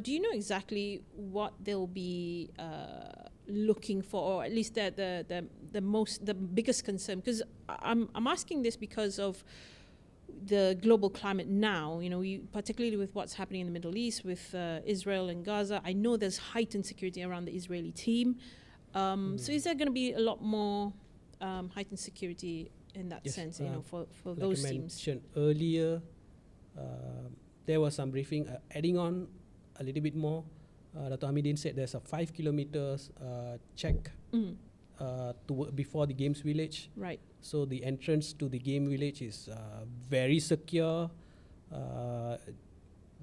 do you know exactly what they'll be looking for, or at least the biggest concern? Because I'm asking this because of the global climate now. Particularly with what's happening in the Middle East with Israel and Gaza. I know there's heightened security around the Israeli team. So is there going to be a lot more heightened security in that Yes, sense? For Like those I teams. mentioned earlier, there was some briefing adding on a little bit more. Dr. Hamidin said there's a 5 kilometers check before the Games Village. Right. So the entrance to the game village is very secure.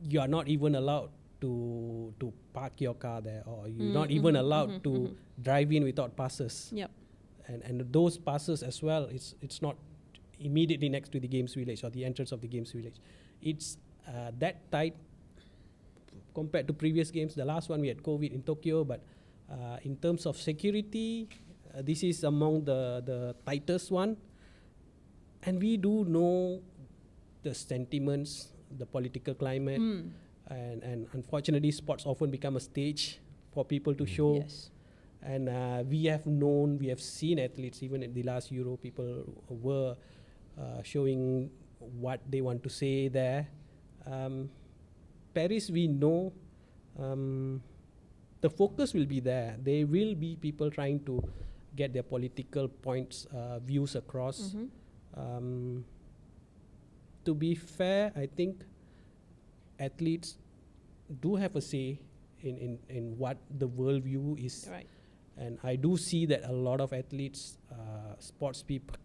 You are not even allowed to park your car there, or you're not even allowed to drive in without passes. Yep. And those passes as well, it's not immediately next to the games village or the entrance of the games village. It's that tight compared to previous games. The last one we had COVID in Tokyo, but in terms of security, this is among the tightest one. And we do know the sentiments, the political climate, and unfortunately sports often become a stage for people to show. Yes. And we have seen athletes, even at the last Euro, people were showing what they want to say there. Paris, we know the focus will be there. There will be people trying to get their political points, views across. To be fair, I think athletes do have a say in what the worldview is. Right. And I do see that a lot of athletes, sports people,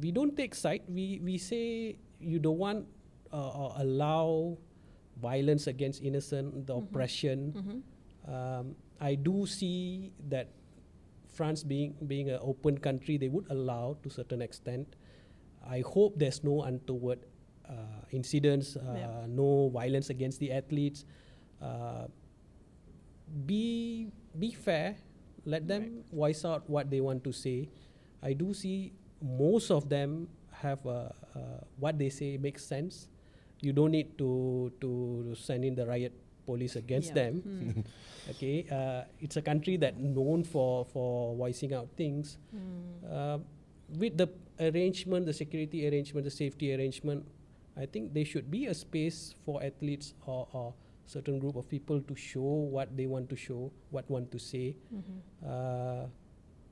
we don't take side. We say you don't want or allow violence against innocent, the oppression. I do see that France being an open country, they would allow to a certain extent. I hope there's no untoward incidents, no violence against the athletes. Be fair. Let them voice out what they want to say. I do see most of them have what they say makes sense. You don't need to send in the riot police against them. Okay, it's a country that known for voicing out things. With the arrangement, the security arrangement, the safety arrangement, I think there should be a space for athletes or certain group of people to show what they want to show, what want to say.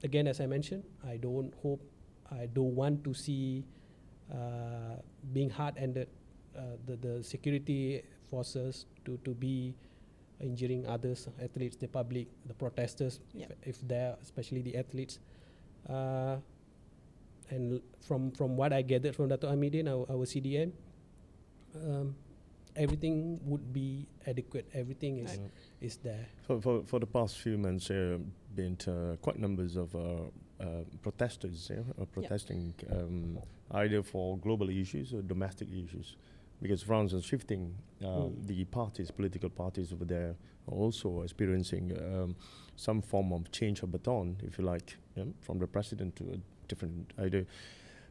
Again, as I mentioned, I don't want to see being hard-handed, the security forces to be injuring others, athletes, the public, the protesters, if they're, especially the athletes. And from what I gathered from Dato' Hamidin, our CDM, everything would be adequate. Everything is there. For the past few months, been quite numbers of protesters protesting either for global issues or domestic issues, because France is shifting. The parties, political parties over there, are also experiencing some form of change of baton, if you like, from the president to a different idea.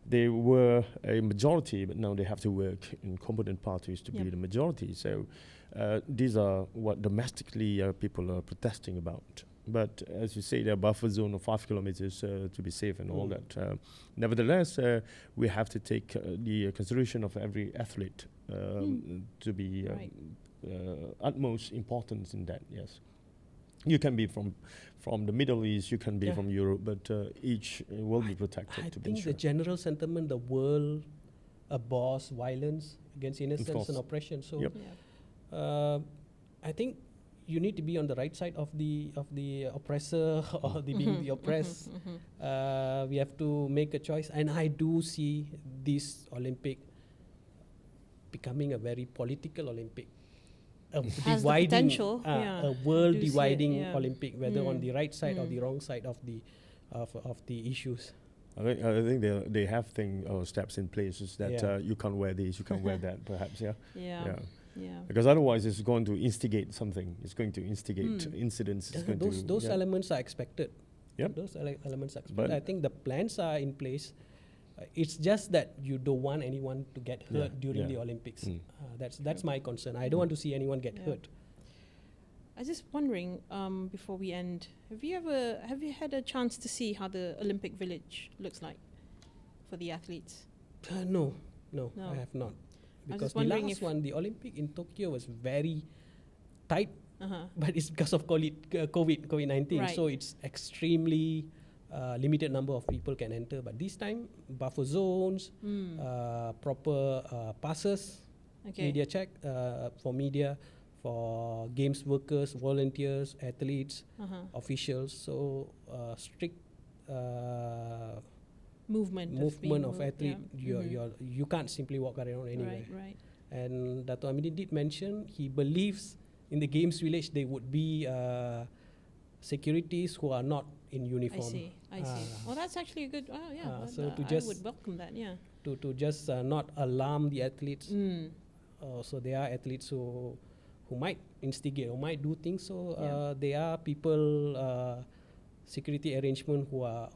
They were a majority, but now they have to work in competent parties to be the majority. So these are what domestically people are protesting about. But as you say, the buffer zone of 5 kilometers to be safe and all that. Nevertheless, we have to take the consideration of every athlete to be utmost importance in that. Yes, you can be from the Middle East, you can be from Europe, but each will be protected. I think the general sentiment, the world abhors violence against innocence and oppression. So I think you need to be on the right side of the oppressor or being the oppressed. We have to make a choice, and I do see this Olympic becoming a very political Olympic. Has the potential, a world dividing Olympic, whether on the right side or the wrong side of the issues. I think they have steps in places that you can't wear this, you can't wear that, perhaps. Yeah. Because otherwise, it's going to instigate something. It's going to instigate incidents. Those elements are expected. Those elements are expected. But I think the plans are in place. It's just that you don't want anyone to get hurt during the Olympics. That's my concern. I don't want to see anyone get hurt. I was just wondering, before we end, have you had a chance to see how the Olympic Village looks like for the athletes? No, I have not. Because the last one, the Olympic in Tokyo, was very tight, but it's because of COVID-19, so it's extremely limited number of people can enter. But this time, buffer zones, proper passes, media check for media, for games workers, volunteers, athletes, officials. So strict movement of athlete. You can't simply walk around anywhere. Right. And Dato' Hamidin did mention he believes in the games village there would be securities who are not in uniform. I see. Well, that's actually a good. So I would welcome that. Yeah. To just not alarm the athletes. So there are athletes who might instigate or might do things. So there are people, security arrangement who are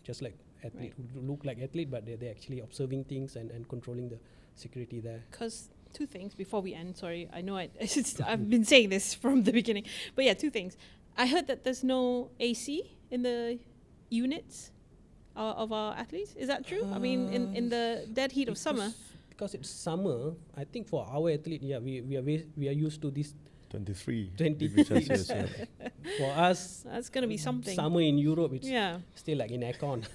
just like athlete, who look like athlete, but they're actually observing things and controlling the security there. Because two things before we end. Sorry, I know I've been saying this from the beginning, but two things. I heard that there's no AC in the units of our athletes. Is that true? I mean, in the dead heat of summer. Because it's summer, I think for our athlete, we are used to this 23 degrees Celsius. For us, that's going to be something. Summer in Europe, it's still like in aircon.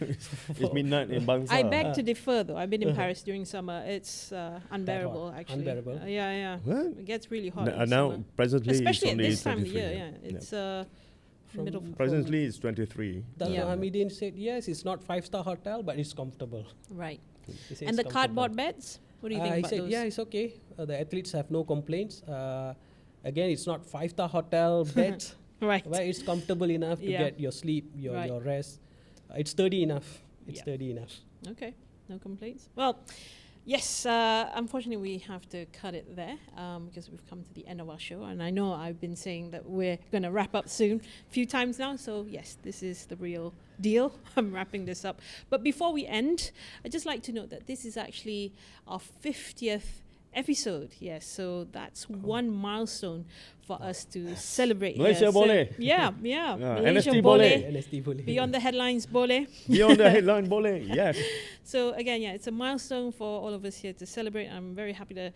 It's midnight in Bangsa. I beg to differ, though. I've been in Paris during summer. It's unbearable, actually. Unbearable? What? It gets really hot. Now, presently, especially it's at only this time of 23. year. It's middle of presently, it's 23. Dato' Hamidin said, yes, it's not 5-star hotel, but it's comfortable. Right. And the cardboard beds? What do you think about those? Yeah, it's okay. The athletes have no complaints. Again, it's not 5-star hotel beds. Right. But it's comfortable enough to get your sleep, your rest. It's sturdy enough. It's sturdy enough. Okay, no complaints. Well, Yes, unfortunately, we have to cut it there because we've come to the end of our show. And I know I've been saying that we're going to wrap up soon a few times now. So, yes, this is the real deal. I'm wrapping this up. But before we end, I'd just like to note that this is actually our 50th episode. Yes, so that's one milestone for us to celebrate. Malaysia here. boleh. So, yeah. Malaysia NST boleh. LSD boleh. Beyond the headlines boleh. Beyond the headline, boleh. Yes. So again, yeah, it's a milestone for all of us here to celebrate. I'm very happy to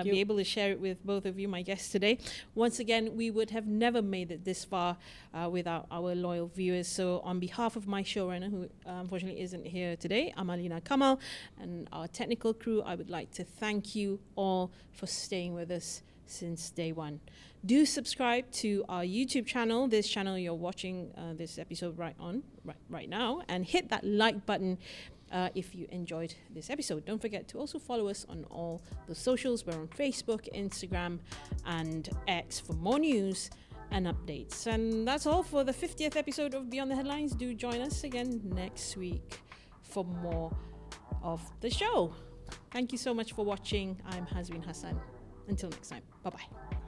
be able to share it with both of you, my guests today. Once again, we would have never made it this far without our loyal viewers. So on behalf of my showrunner, who unfortunately isn't here today, Amalina Kamal, and our technical crew, I would like to thank you all for staying with us since day one. Do subscribe to our YouTube channel, this channel you're watching this episode right now, and hit that like button if you enjoyed this episode. Don't forget to also follow us on all the socials. We're on Facebook, Instagram, and X for more news and updates. And that's all for the 50th episode of Beyond the Headlines. Do join us again next week for more of the show. Thank you so much for watching. I'm Hazwin Hassan. Until next time. Bye-bye.